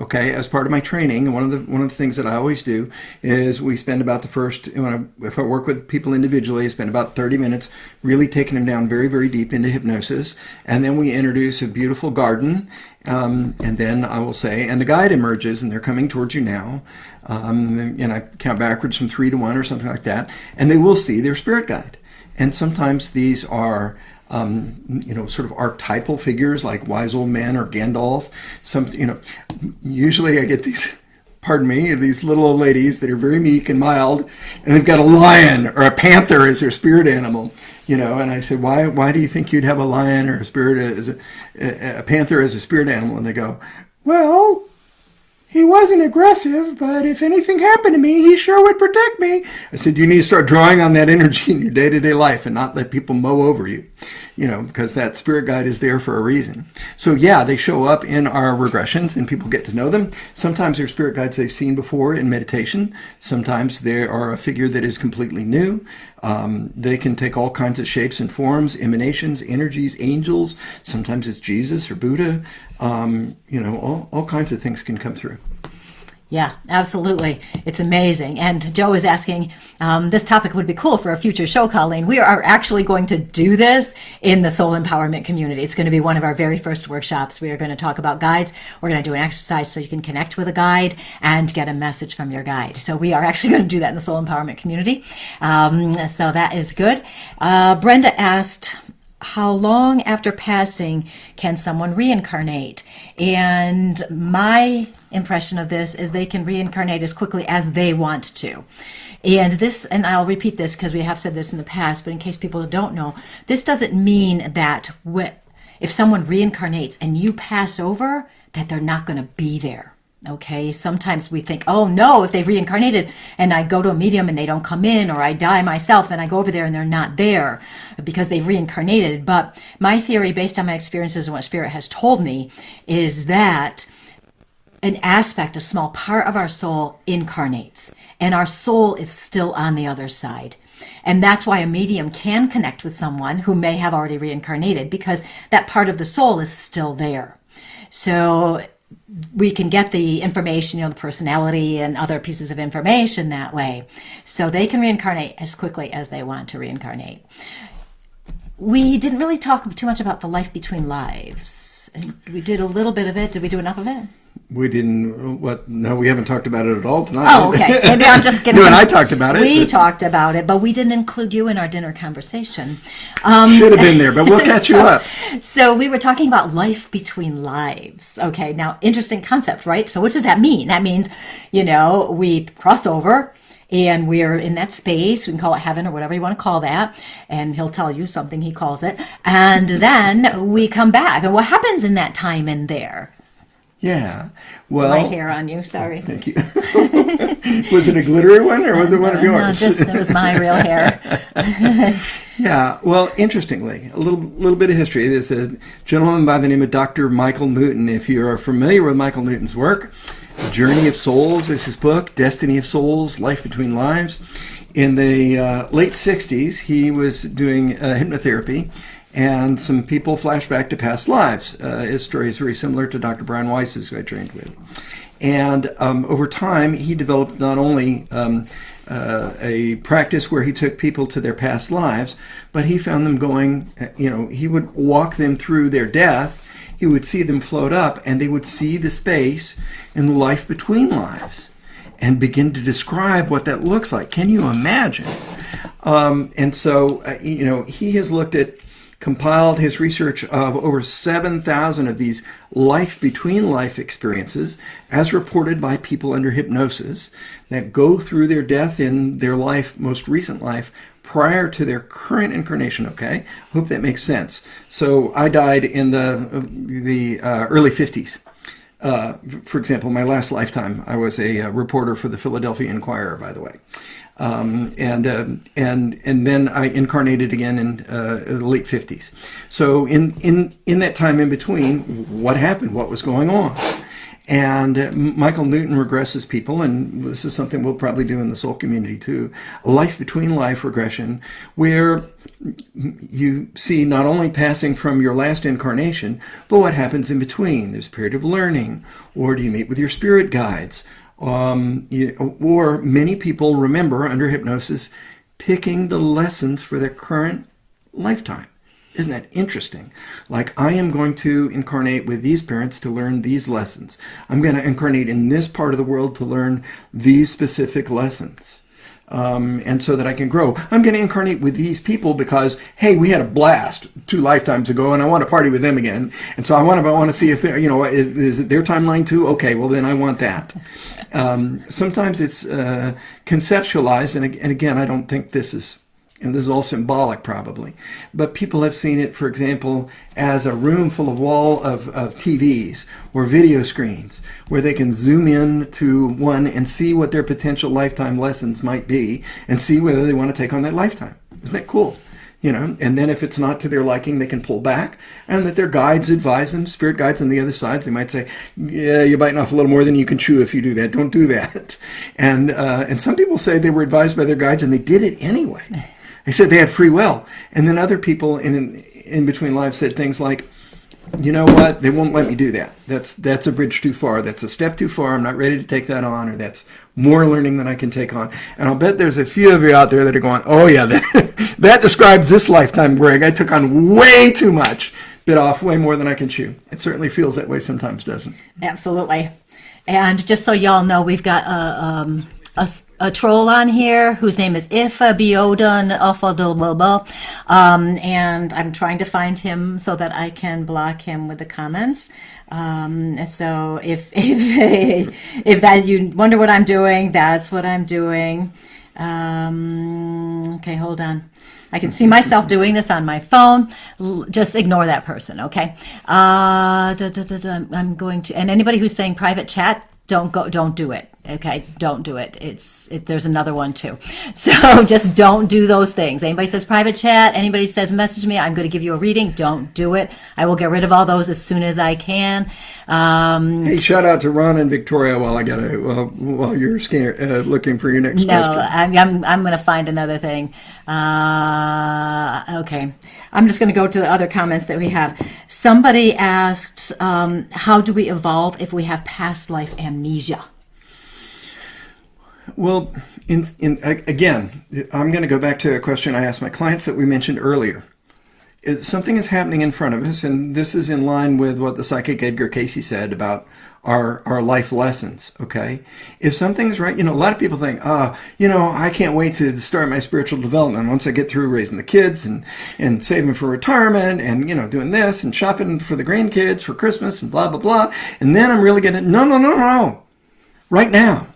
S2: Okay, as part of my training, one of the things that I always do is we spend about if I work with people individually, I spend about 30 minutes really taking them down very, very deep into hypnosis, and then we introduce a beautiful garden, and then I will say, and the guide emerges, and they're coming towards you now, and I count backwards from 3 to 1 or something like that, and they will see their spirit guide. And sometimes these are sort of archetypal figures like wise old men or Gandalf. Usually I get these little old ladies that are very meek and mild, and they've got a lion or a panther as their spirit animal. And I said, why do you think you'd have a lion or a panther as a spirit animal? And they go, well, he wasn't aggressive, but if anything happened to me, he sure would protect me. I said, you need to start drawing on that energy in your day-to-day life and not let people mow over you, because that spirit guide is there for a reason. So yeah, they show up in our regressions and people get to know them. Sometimes they're spirit guides they've seen before in meditation. Sometimes they are a figure that is completely new. They can take all kinds of shapes and forms, emanations, energies, angels. Sometimes it's Jesus or Buddha. All kinds of things can come through.
S1: Yeah, absolutely. It's amazing. And Joe is asking, this topic would be cool for a future show, Colleen. We are actually going to do this in the Soul Empowerment community. It's going to be one of our very first workshops. We are going to talk about guides. We're going to do an exercise so you can connect with a guide and get a message from your guide. So we are actually going to do that in the Soul Empowerment community. So that is good. Brenda asked, how long after passing can someone reincarnate? And my impression of this is they can reincarnate as quickly as they want to. And I'll repeat this because we have said this in the past, but in case people don't know, this doesn't mean that if someone reincarnates and you pass over, that they're not going to be there. Okay, sometimes we think, oh no, if they've reincarnated and I go to a medium and they don't come in, or I die myself and I go over there and they're not there because they've reincarnated. But my theory, based on my experiences and what Spirit has told me, is that an aspect, a small part of our soul incarnates, and our soul is still on the other side. And that's why a medium can connect with someone who may have already reincarnated, because that part of the soul is still there. So we can get the information, the personality and other pieces of information that way. So they can reincarnate as quickly as they want to reincarnate. We didn't really talk too much about the life between lives. We did a little bit of it. Did we do enough of it?
S2: We didn't. What? No, we haven't talked about it at all tonight.
S1: Oh, okay. Maybe I'm just kidding.
S2: You and I talked about it.
S1: We talked about it, but we didn't include you in our dinner conversation.
S2: Should have been there, but we'll catch you up.
S1: So we were talking about life between lives. Okay, now interesting concept, right? So what does that mean? That means, we cross over and we're in that space. We can call it heaven or whatever you want to call that. And he'll tell you something he calls it. And then we come back. And what happens in that time in there?
S2: Yeah. Well,
S1: my hair on you, sorry.
S2: Thank you. Was it a glittery one or was it one of yours?
S1: No, it was my real hair.
S2: Yeah. Well, interestingly, a little bit of history. There's a gentleman by the name of Dr. Michael Newton. If you are familiar with Michael Newton's work, Journey of Souls is his book, Destiny of Souls, Life Between Lives. In the late 60s, he was doing hypnotherapy, and some people flash back to past lives. His story is very similar to Dr. Brian Weiss's, who I trained with. And over time, he developed not only a practice where he took people to their past lives, but he found them going, he would walk them through their death. He would see them float up, and they would see the space in the life between lives and begin to describe what that looks like. Can you imagine? And so, he has compiled his research of over 7,000 of these life between life experiences as reported by people under hypnosis that go through their death in their life, most recent life, prior to their current incarnation. Okay, hope that makes sense. So I died in the early 50s. For example, my last lifetime, I was a reporter for the Philadelphia Inquirer, by the way. And then I incarnated again in the late 50s. So in that time in between, what happened? What was going on? And Michael Newton regresses people, and this is something we'll probably do in the soul community too, a life between life regression, where you see not only passing from your last incarnation, but what happens in between. There's a period of learning, or do you meet with your spirit guides? Or many people remember under hypnosis picking the lessons for their current lifetime. Isn't that interesting? Like, I am going to incarnate with these parents to learn these lessons. I'm going to incarnate in this part of the world to learn these specific lessons. And so that I can grow. I'm going to incarnate with these people because, hey, we had a blast 2 lifetimes ago, and I want to party with them again. And so I want to see if they're, is it their timeline too? Okay, well then I want that. Sometimes it's conceptualized, and again, I don't think this is all symbolic probably, but people have seen it, for example, as a room full of of TVs or video screens where they can zoom in to one and see what their potential lifetime lessons might be and see whether they want to take on that lifetime. Isn't that cool? And then if it's not to their liking, they can pull back, and that their guides advise them, spirit guides on the other side. They might say, yeah, you're biting off a little more than you can chew if you do that. Don't do that. And some people say they were advised by their guides and they did it anyway. They said they had free will. And then other people in between lives said things like, you know what, they won't let me do that. That's a bridge too far. That's a step too far. I'm not ready to take that on, or that's more learning than I can take on. And I'll bet there's a few of you out there that are going, oh yeah, that describes this lifetime, Greg. I took on way too much, bit off way more than I can chew. It certainly feels that way sometimes, doesn't it?
S1: Absolutely. And just so y'all know, we've got a a troll on here whose name is Ifa Biodun Alfadulbaba. And I'm trying to find him so that I can block him with the comments. So if that you wonder what I'm doing, that's what I'm doing. Okay, hold on. I can see myself doing this on my phone. Just ignore that person, okay? I'm going to, and anybody who's saying private chat, don't do it. Okay, don't do it. There's another one too. So just don't do those things. Anybody says private chat, anybody says message me, I'm going to give you a reading. Don't do it. I will get rid of all those as soon as I can.
S2: Hey, shout out to Ron and Victoria while you're looking for your next question.
S1: I'm going to find another thing. Okay. I'm just going to go to the other comments that we have. Somebody asked, how do we evolve if we have past life amnesia?
S2: Well, again, I'm going to go back to a question I asked my clients that we mentioned earlier. Something is happening in front of us, and this is in line with what the psychic Edgar Cayce said about our life lessons, okay? If something's right, a lot of people think, I can't wait to start my spiritual development once I get through raising the kids and saving for retirement and, doing this and shopping for the grandkids for Christmas and blah, blah, blah. And then I'm really going to, no. Right now.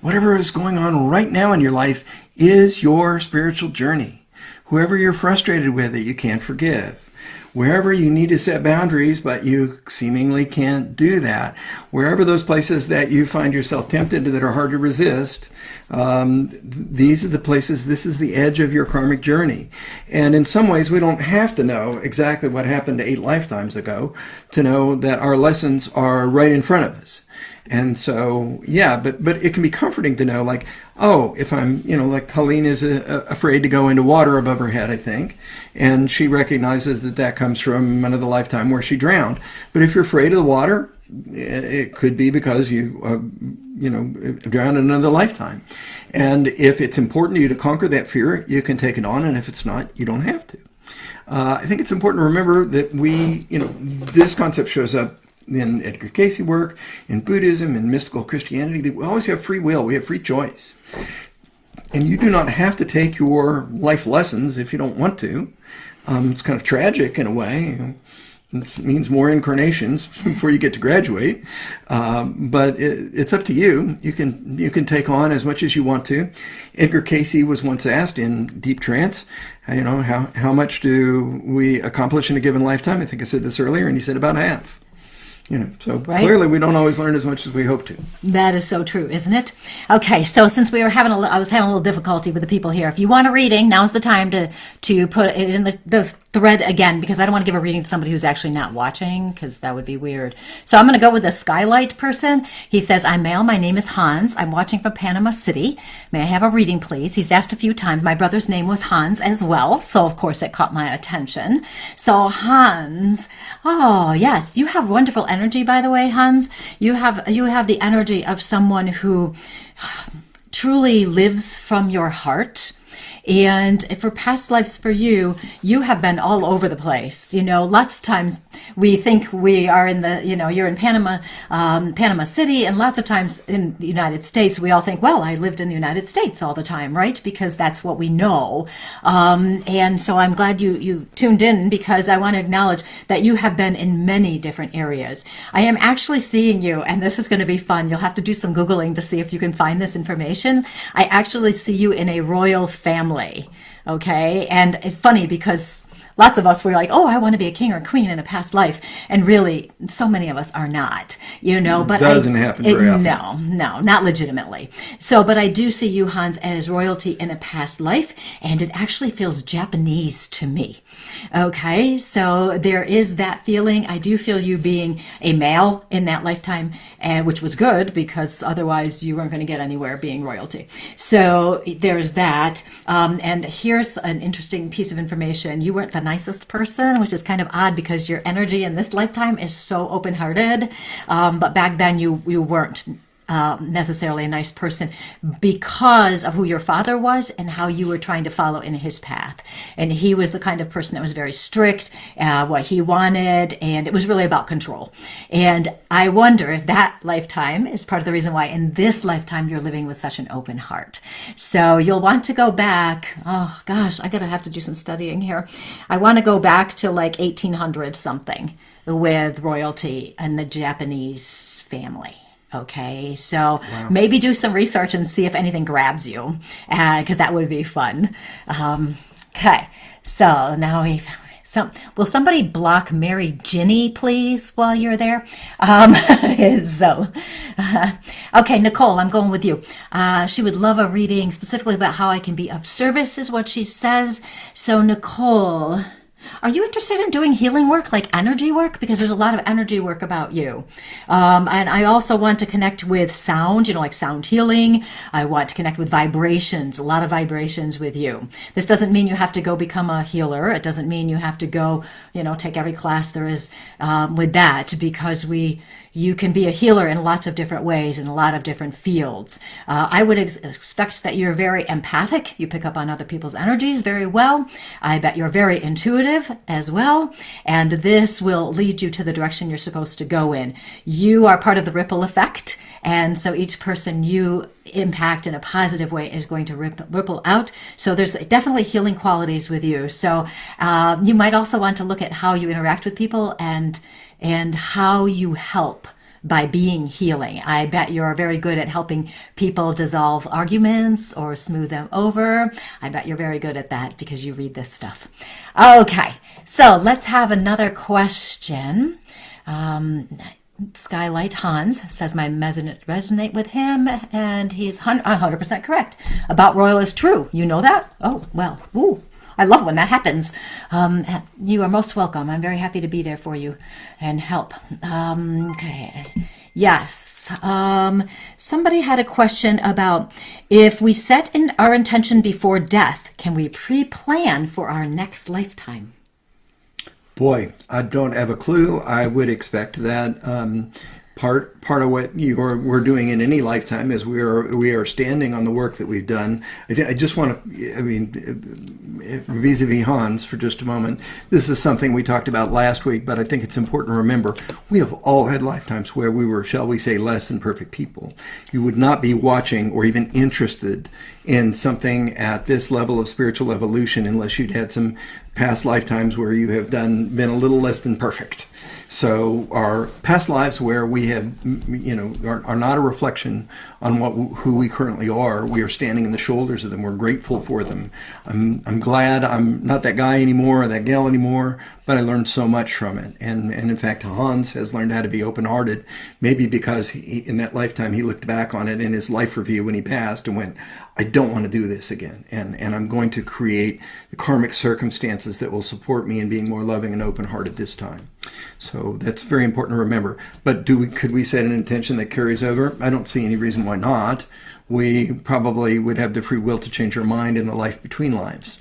S2: Whatever is going on right now in your life is your spiritual journey. Whoever you're frustrated with that you can't forgive. Wherever you need to set boundaries, but you seemingly can't do that. Wherever those places that you find yourself tempted that are hard to resist, these are the places, this is the edge of your karmic journey. And in some ways, we don't have to know exactly what happened 8 lifetimes ago to know that our lessons are right in front of us. And so, yeah, but it can be comforting to know, like, if I'm, like Colleen is afraid to go into water above her head, I think, and she recognizes that comes from another lifetime where she drowned. But if you're afraid of the water, it could be because you, drowned in another lifetime. And if it's important to you to conquer that fear, you can take it on, and if it's not, you don't have to. I think it's important to remember that this concept shows up in Edgar Cayce work, in Buddhism, in mystical Christianity. We always have free will. We have free choice. And you do not have to take your life lessons if you don't want to. It's kind of tragic in a way. It means more incarnations before you get to graduate. But it's up to you. You can take on as much as you want to. Edgar Cayce was once asked in Deep Trance, how much do we accomplish in a given lifetime? I think I said this earlier, and he said about half. So right? Clearly we don't always learn as much as we hope to.
S1: That is so true, isn't it? Okay, so since I was having a little difficulty with the people here. If you want a reading, now's the time to put it in the thread again, because I don't want to give a reading to somebody who's actually not watching, because that would be weird. So I'm going to go with the Skylight person. He says, I'm male. My name is Hans. I'm watching from Panama City. May I have a reading, please? He's asked a few times. My brother's name was Hans as well, so of course it caught my attention. So Hans, oh yes, you have wonderful energy, by the way, Hans. You have the energy of someone who truly lives from your heart. And for past lives for you, you have been all over the place. Lots of times we think we are in you're in Panama City, and lots of times in the United States, we all think, well, I lived in the United States all the time, right? Because that's what we know. And so I'm glad you tuned in, because I want to acknowledge that you have been in many different areas. I am actually seeing you, and this is going to be fun. You'll have to do some Googling to see if you can find this information. I actually see you in a royal family. Okay, and it's funny because lots of us were like, I want to be a king or a queen in a past life, and really, so many of us are not. But
S2: it doesn't happen very often.
S1: No, not legitimately. So, but I do see you, Hans, as royalty in a past life, and it actually feels Japanese to me. Okay, so there is that feeling. I do feel you being a male in that lifetime, which was good, because otherwise you weren't going to get anywhere being royalty. So there's that. And here's an interesting piece of information. You weren't the nicest person, which is kind of odd, because your energy in this lifetime is so open-hearted. But back then you weren't necessarily a nice person because of who your father was and how you were trying to follow in his path. And he was the kind of person that was very strict, what he wanted, and it was really about control. And I wonder if that lifetime is part of the reason why in this lifetime you're living with such an open heart. So you'll want to go back. Oh gosh, I gotta have to do some studying here. I want to go back to like 1800 something with royalty and the Japanese family. Okay, so maybe do some research and see if anything grabs you, because that would be fun. Okay, so now will somebody block Mary Ginny, please, while you're there? Okay, Nicole, I'm going with you. She would love a reading specifically about how I can be of service, is what she says. So, Nicole, are you interested in doing healing work, like energy work? Because there's a lot of energy work about you. And I also want to connect with sound, like sound healing. I want to connect with vibrations, a lot of vibrations with you. This doesn't mean you have to go become a healer. It doesn't mean you have to go, take every class there is with that, because you can be a healer in lots of different ways in a lot of different fields. I would expect that you're very empathic. You pick up on other people's energies very well. I bet you're very intuitive as well. And this will lead you to the direction you're supposed to go in. You are part of the ripple effect. And so each person you impact in a positive way is going to ripple out. So there's definitely healing qualities with you. So you might also want to look at how you interact with people and how you help by being healing. I bet you're very good at helping people dissolve arguments or smooth them over. I bet you're very good at that because you read this stuff. Okay, so let's have another question. Skylight Hans says my resonate with him, and he's 100% correct. About Royal is true. You know that? Oh, well, woo. I love when that happens. You are most welcome. I'm very happy to be there for you and help. Okay. Yes. Somebody had a question about if we set our intention before death, can we pre-plan for our next lifetime?
S2: Boy, I don't have a clue. I would expect that part of what we're doing in any lifetime is we are standing on the work that we've done. I just want to, vis-a-vis Hans for just a moment, this is something we talked about last week, but I think it's important to remember we have all had lifetimes where we were, shall we say, less than perfect people. You would not be watching or even interested in something at this level of spiritual evolution unless you'd had some past lifetimes where you have been a little less than perfect. So our past lives where we have, are not a reflection on who we currently are. We are standing in the shoulders of them. We're grateful for them. I'm glad I'm not that guy anymore or that gal anymore, but I learned so much from it. And in fact, Hans has learned how to be open-hearted, maybe because in that lifetime he looked back on it in his life review when he passed and went, I don't want to do this again. And I'm going to create the karmic circumstances that will support me in being more loving and open-hearted this time. So that's very important to remember. But could we set an intention that carries over? I don't see any reason why not. We probably would have the free will to change our mind in the life between lives.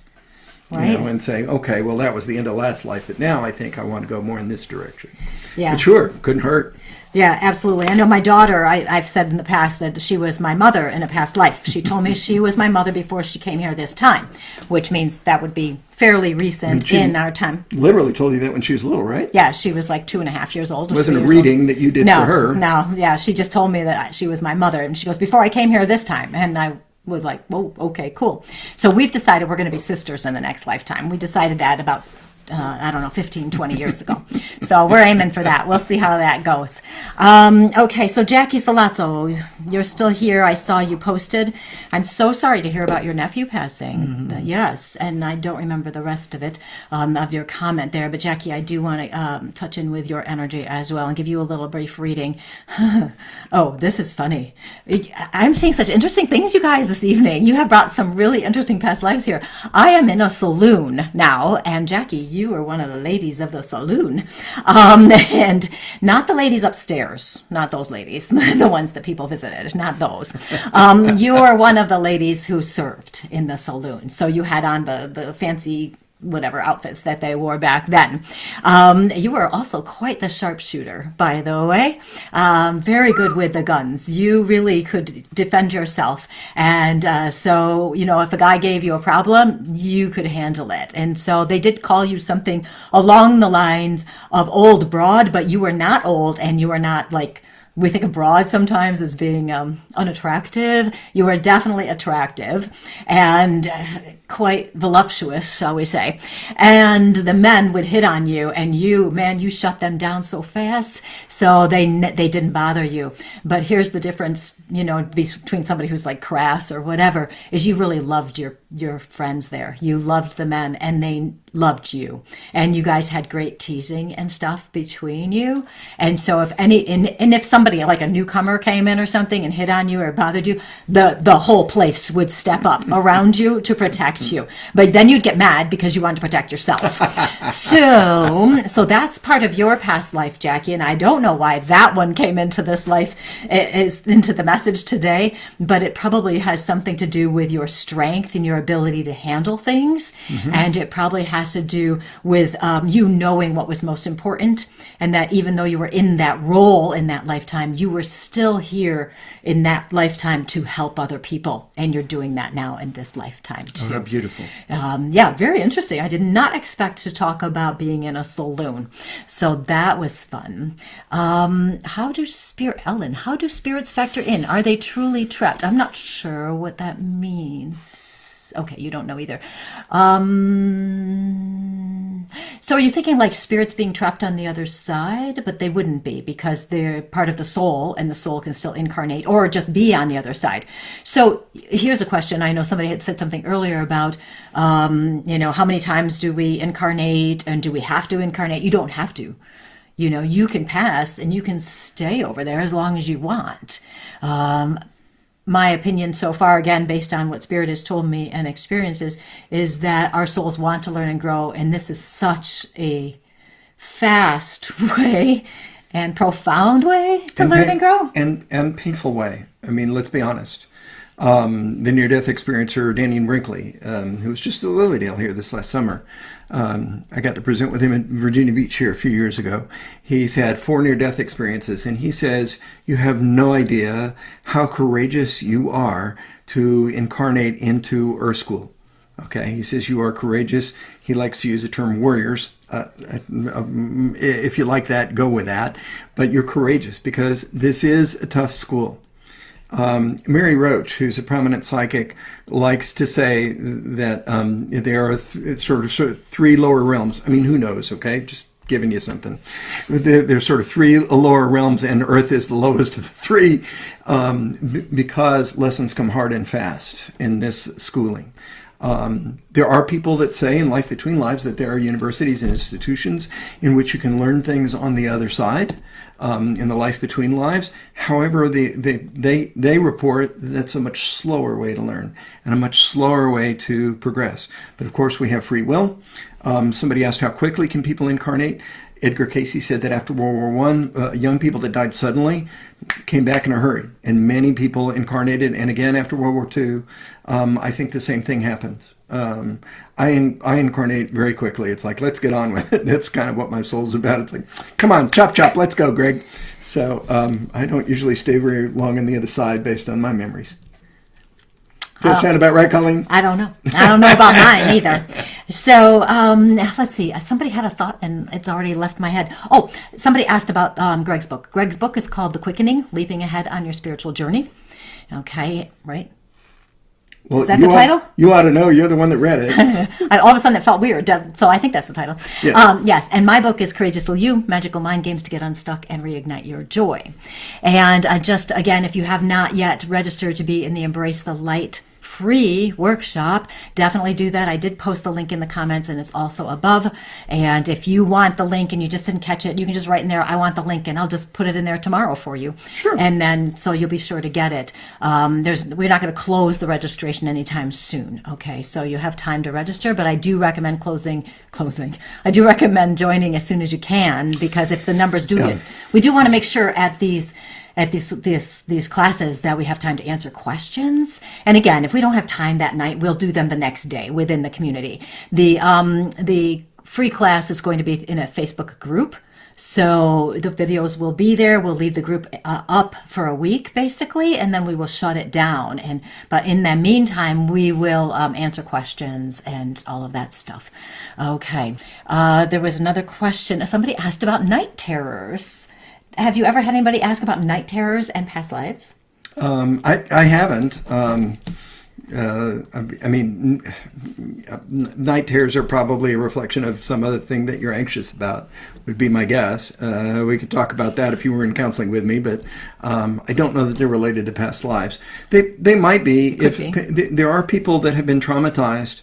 S2: Right. And say, okay, well, that was the end of last life, but now I think I want to go more in this direction. Yeah. But sure, couldn't hurt.
S1: Yeah, absolutely. I know my daughter, I've said in the past that she was my mother in a past life. She told me she was my mother before she came here this time, which means that would be fairly recent in our time.
S2: Literally told you that when she was little, right?
S1: Yeah, she was like 2.5 years old.
S2: It wasn't a reading that you did for her.
S1: No, yeah, she just told me that she was my mother. And she goes, before I came here this time. And I was like, whoa, okay, cool. So we've decided we're going to be sisters in the next lifetime. We decided that about 15, 20 years ago. So we're aiming for that. We'll see how that goes. Okay, so Jackie Salazzo, you're still here. I saw you posted. I'm so sorry to hear about your nephew passing. Mm-hmm. Yes, and I don't remember the rest of it, of your comment there. But Jackie, I do want to touch in with your energy as well and give you a little brief reading. Oh, this is funny. I'm seeing such interesting things, you guys, this evening. You have brought some really interesting past lives here. I am in a saloon now, and Jackie, you are one of the ladies of the saloon, and not the ladies upstairs, not those ladies, the ones that people visited, not those. You are one of the ladies who served in the saloon. So you had on the fancy whatever outfits that they wore back then. You were also quite the sharpshooter, by the way. Very good with the guns. You really could defend yourself. And so, if a guy gave you a problem, you could handle it. And so they did call you something along the lines of old broad, but you were not old, and you were not like, we think of broad sometimes as being unattractive. You were definitely attractive and quite voluptuous, shall we say. And the men would hit on you, and you shut them down so fast, so they didn't bother you. But here's the difference, between somebody who's like crass or whatever, is you really loved your friends there. You loved the men, and they loved you, and you guys had great teasing and stuff between you. And so if somebody like a newcomer came in or something and hit on you or bothered you, the whole place would step up around you to protect you. But then you'd get mad because you wanted to protect yourself. So that's part of your past life, Jackie, and I don't know why that one came into this life, is into the message today, but it probably has something to do with your strength and your ability to handle things. And it probably has to do with you knowing what was most important, and that even though you were in that role in that lifetime, you were still here in that lifetime to help other people, and you're doing that now in this lifetime too.
S2: Oh, how beautiful.
S1: Very interesting. I did not expect to talk about being in a saloon, so that was fun. How do spirits factor in? Are they truly trapped? I'm not sure what that means. Okay, you don't know either. So are you thinking like spirits being trapped on the other side? But they wouldn't be, because they're part of the soul, and the soul can still incarnate or just be on the other side. So here's a question. I know somebody had said something earlier about, how many times do we incarnate, and do we have to incarnate? You don't have to. You can pass and you can stay over there as long as you want. My opinion so far, again, based on what Spirit has told me and experiences, is that our souls want to learn and grow. And this is such a fast way and profound way to learn and grow.
S2: And painful way. I mean, let's be honest. The near-death experiencer, Danny Brinkley, who was just at Lilydale here this last summer. I got to present with him at Virginia Beach here a few years ago. He's had 4 near-death experiences, and he says, you have no idea how courageous you are to incarnate into Earth School. Okay, he says you are courageous. He likes to use the term warriors. If you like that, go with that. But you're courageous because this is a tough school. Mary Roach, who's a prominent psychic, likes to say that there are sort of 3 lower realms. I mean, who knows, okay? Just giving you something. There's sort of 3 lower realms, and Earth is the lowest of the 3 because lessons come hard and fast in this schooling. There are people that say in Life Between Lives that there are universities and institutions in which you can learn things on the other side, in the Life Between Lives. However, they report that's a much slower way to learn and a much slower way to progress. But of course, we have free will. Somebody asked how quickly can people incarnate. Edgar Cayce said that after World War I, young people that died suddenly came back in a hurry, and many people incarnated. And again, after World War II, I think the same thing happens. I incarnate very quickly. It's like, let's get on with it. That's kind of what my soul's about. It's like, come on, chop, chop, let's go, Greg. So I don't usually stay very long on the other side based on my memories. Does that sound about right, Colleen?
S1: I don't know. I don't know about mine either. So let's see. Somebody had a thought and it's already left my head. Oh, somebody asked about Greg's book. Greg's book is called The Quickening, Leaping Ahead on Your Spiritual Journey. Okay, right?
S2: Well,
S1: is that the title?
S2: You ought to know. You're the one that read it.
S1: All of a sudden it felt weird. So I think that's the title.
S2: Yes.
S1: Yes. And my book is Courageously You, Magical Mind Games to Get Unstuck and Reignite Your Joy. And just, again, if you have not yet registered to be in the Embrace the Light free workshop, definitely do that. I did post the link in the comments and it's also above. And if you want the link and you just didn't catch it, you can just write in there, I want the link, and I'll just put it in there tomorrow for you. Sure. And then, so you'll be sure to get it. We're not going to close the registration anytime soon. Okay. So you have time to register, but I do recommend closing. I do recommend joining as soon as you can, because if the numbers do get, we do want to make sure at these at these classes that we have time to answer questions. And again, if we don't have time that night, we'll do them the next day within the community. The free class is going to be in a Facebook group. So the videos will be there. We'll leave the group up for a week, basically, and then we will shut it down. But in the meantime, we will answer questions and all of that stuff. Okay. There was another question. Somebody asked about night terrors. Have you ever had anybody ask about night terrors and past lives?
S2: I haven't. I mean, night terrors are probably a reflection of some other thing that you're anxious about, would be my guess. We could talk about that if you were in counseling with me, but I don't know that they're related to past lives. They might be. There are people that have been traumatized.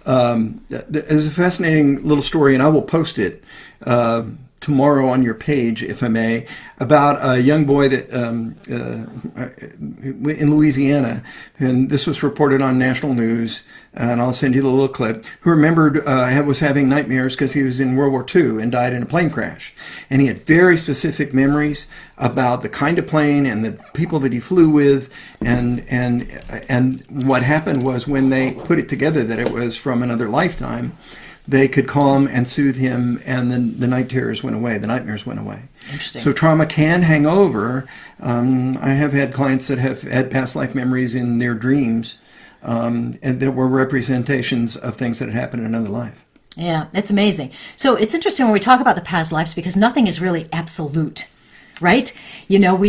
S2: There's a fascinating little story, and I will post it tomorrow on your page, if I may, about a young boy that in Louisiana, and this was reported on national news, and I'll send you the little clip, who remembered was having nightmares because he was in World War II and died in a plane crash. And he had very specific memories about the kind of plane and the people that he flew with, and what happened was when they put it together that it was from another lifetime, they could calm and soothe him, and then the night terrors went away. The nightmares went away.
S1: Interesting.
S2: So trauma can hang over. I have had clients that have had past life memories in their dreams, and that were representations of things that had happened in another life.
S1: Yeah, it's amazing. So it's interesting when we talk about the past lives because nothing is really absolute, right? You know,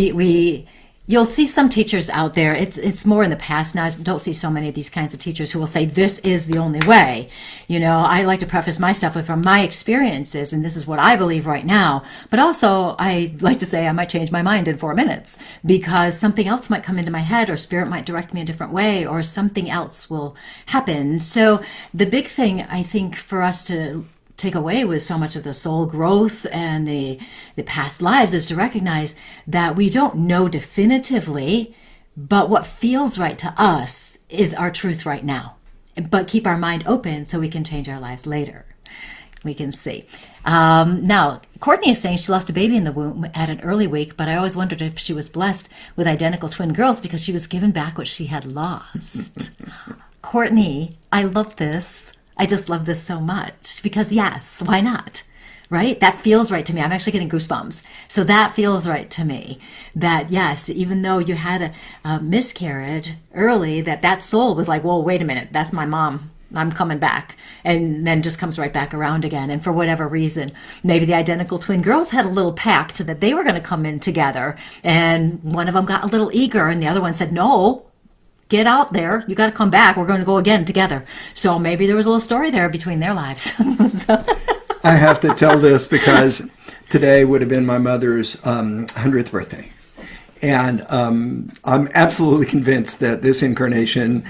S1: you'll see some teachers out there. It's more in the past now. I don't see so many of these kinds of teachers who will say this is the only way. You know, I like to preface my stuff with from my experiences, and this is what I believe right now. But also, I like to say I might change my mind in 4 minutes because something else might come into my head, or spirit might direct me a different way, or something else will happen. So the big thing I think for us to take away with so much of the soul growth and the past lives is to recognize that we don't know definitively, but what feels right to us is our truth right now. But keep our mind open so we can change our lives later. We can see. Now, Courtney is saying she lost a baby in the womb at an early week, but I always wondered if she was blessed with identical twin girls because she was given back what she had lost. Courtney, I love this. I just love this so much because yes, why not? Right? That feels right to me. I'm actually getting goosebumps. So that feels right to me that yes, even though you had a miscarriage early, that soul was like, whoa, wait a minute. That's my mom. I'm coming back. And then just comes right back around again. And for whatever reason, maybe the identical twin girls had a little pact that they were going to come in together. And one of them got a little eager and the other one said, no, get out there. You got to come back. We're going to go again together. So maybe there was a little story there between their lives. So.
S2: I have to tell this because today would have been my mother's 100th birthday. And I'm absolutely convinced that this incarnation,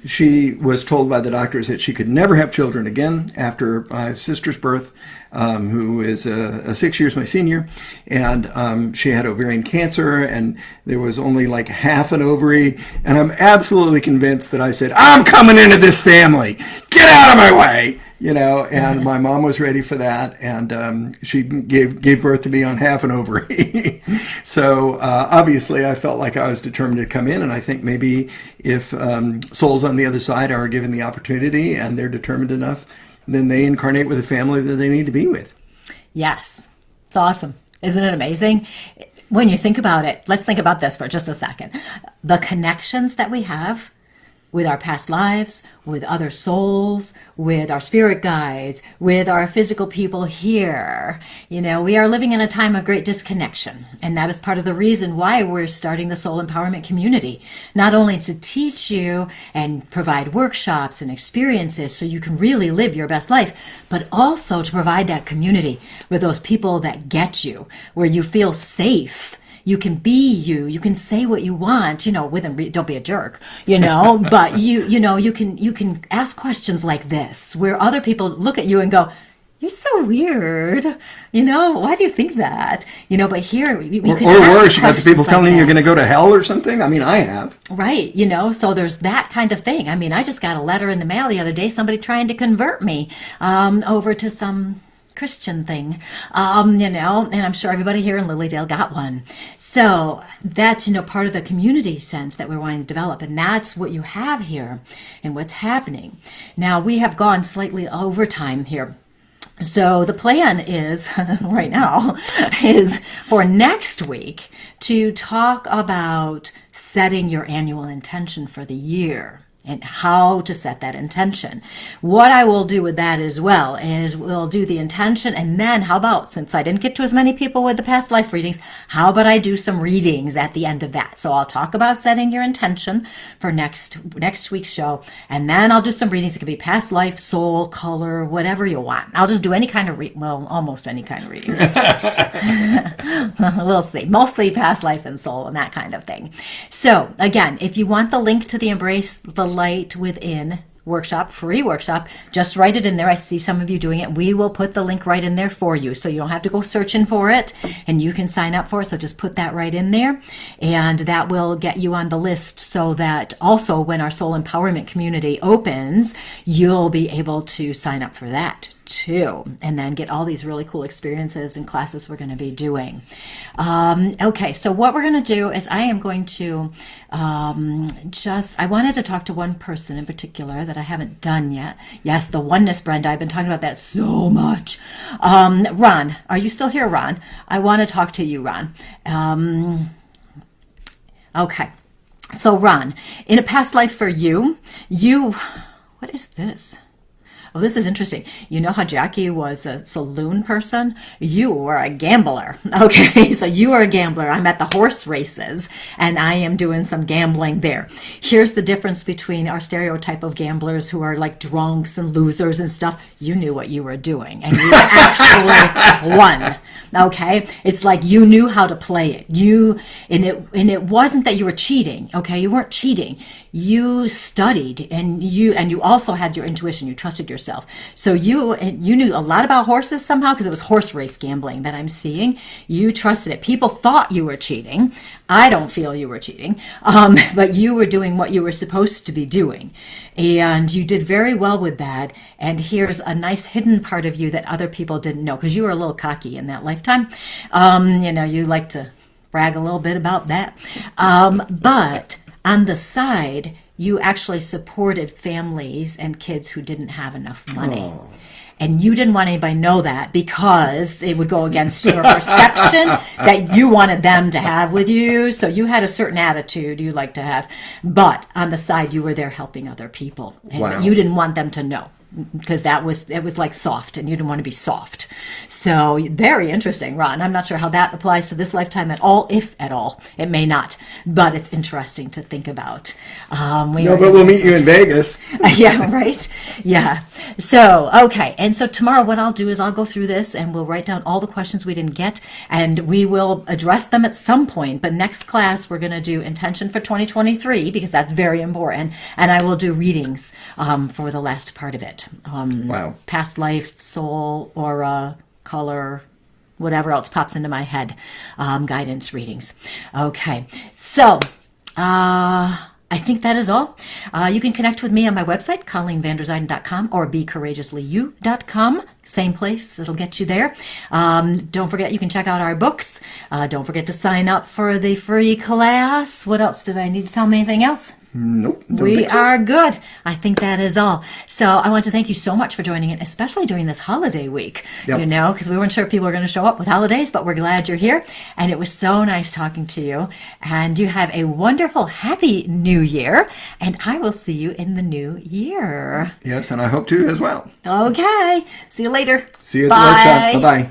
S2: she was told by the doctors that she could never have children again after my sister's birth, who is 6 years my senior. And she had ovarian cancer, and there was only like half an ovary. And I'm absolutely convinced that I said, I'm coming into this family. Get out of my way. You know, and my mom was ready for that, and she gave birth to me on half an ovary. So obviously, I felt like I was determined to come in, and I think maybe if souls on the other side are given the opportunity and they're determined enough, then they incarnate with a family that they need to be with.
S1: Yes, it's awesome. Isn't it amazing? When you think about it, let's think about this for just a second. The connections that we have with our past lives, with other souls, with our spirit guides, with our physical people here. You know, we are living in a time of great disconnection. And that is part of the reason why we're starting the Soul Empowerment Community. Not only to teach you and provide workshops and experiences so you can really live your best life, but also to provide that community with those people that get you, where you feel safe. You can be you can say what you want, you know, don't be a jerk, you know, but you can ask questions like this where other people look at you and go, you're so weird, you know, why do you think that? You know, but here we can
S2: or
S1: ask
S2: worse, you got the people
S1: questions
S2: telling
S1: like
S2: you you're going to
S1: this.
S2: go to hell or something. I mean, I have.
S1: Right, you know, so there's that kind of thing. I mean, I just got a letter in the mail the other day, somebody trying to convert me over to some Christian thing, and I'm sure everybody here in Lilydale got one. So that's, part of the community sense that we're wanting to develop. And that's what you have here and what's happening. Now, we have gone slightly over time here. So the plan is right now is for next week to talk about setting your annual intention for the year and how to set that intention. What I will do with that as well is we'll do the intention, and then how about, since I didn't get to as many people with the past life readings, how about I do some readings at the end of that? So I'll talk about setting your intention for next week's show, and then I'll do some readings. It could be past life, soul, color, whatever you want. I'll just do any kind of almost any kind of reading. We'll see. Mostly past life and soul and that kind of thing. So again, if you want the link to the Embrace the Light Within workshop, free workshop, just write it in there. I see some of you doing it. We will put the link right in there for you, so you don't have to go searching for it, and you can sign up for it. So just put that right in there, and that will get you on the list, so that also when our soul empowerment community opens, you'll be able to sign up for that too, and then get all these really cool experiences and classes we're going to be doing. Okay, so what we're going to do is I am going to I wanted to talk to one person in particular that I haven't done yet. Yes, the oneness, Brenda. I've been talking about that so much. Ron, are you still here, Ron? I want to talk to you, Ron. Okay, so Ron, in a past life for you, what is this? Oh, this is interesting. You know how Jackie was a saloon person? You were a gambler. Okay, so you are a gambler. I'm at the horse races, and I am doing some gambling there. Here's the difference between our stereotype of gamblers who are like drunks and losers and stuff. You knew what you were doing, and you actually won. Okay, it's like you knew how to play it. And it wasn't that you were cheating. Okay, you weren't cheating. You studied, and you also had your intuition. You trusted yourself. So you knew a lot about horses somehow, because it was horse race gambling that I'm seeing. You trusted it. People thought you were cheating. I don't feel you were cheating, but you were doing what you were supposed to be doing, and you did very well with that. And here's a nice hidden part of you that other people didn't know, because you were a little cocky in that lifetime. You like to brag a little bit about that, but on the side, you actually supported families and kids who didn't have enough money. Oh. And you didn't want anybody to know that, because it would go against your perception that you wanted them to have with you. So you had a certain attitude you like to have. But on the side, you were there helping other people. And wow. You didn't want them to know, because it was like soft, and you didn't want to be soft. So very interesting, Ron. I'm not sure how that applies to this lifetime at all, if at all. It may not, but it's interesting to think about. But
S2: we'll meet you in Vegas.
S1: Yeah, right? Yeah. So, okay. And so tomorrow what I'll do is I'll go through this, and we'll write down all the questions we didn't get, and we will address them at some point. But next class, we're going to do intention for 2023, because that's very important. And I will do readings for the last part of it. Wow. Past life, soul, aura, color, whatever else pops into my head, guidance readings. Okay, so I think that is all. You can connect with me on my website, ColleenVanderZuyden.com, or BeCourageouslyYou.com. Same place, it'll get you there. Don't forget, you can check out our books. Don't forget to sign up for the free class. What else? Did I need to tell me anything else?
S2: Nope.
S1: We are good. I think that is all. So I want to thank you so much for joining in, especially during this holiday week, because we weren't sure if people were going to show up with holidays, but we're glad you're here. And it was so nice talking to you. And you have a wonderful, happy new year. And I will see you in the new year.
S2: Yes, and I hope to as well.
S1: Okay. See you later.
S2: See you at the workshop. Bye-bye.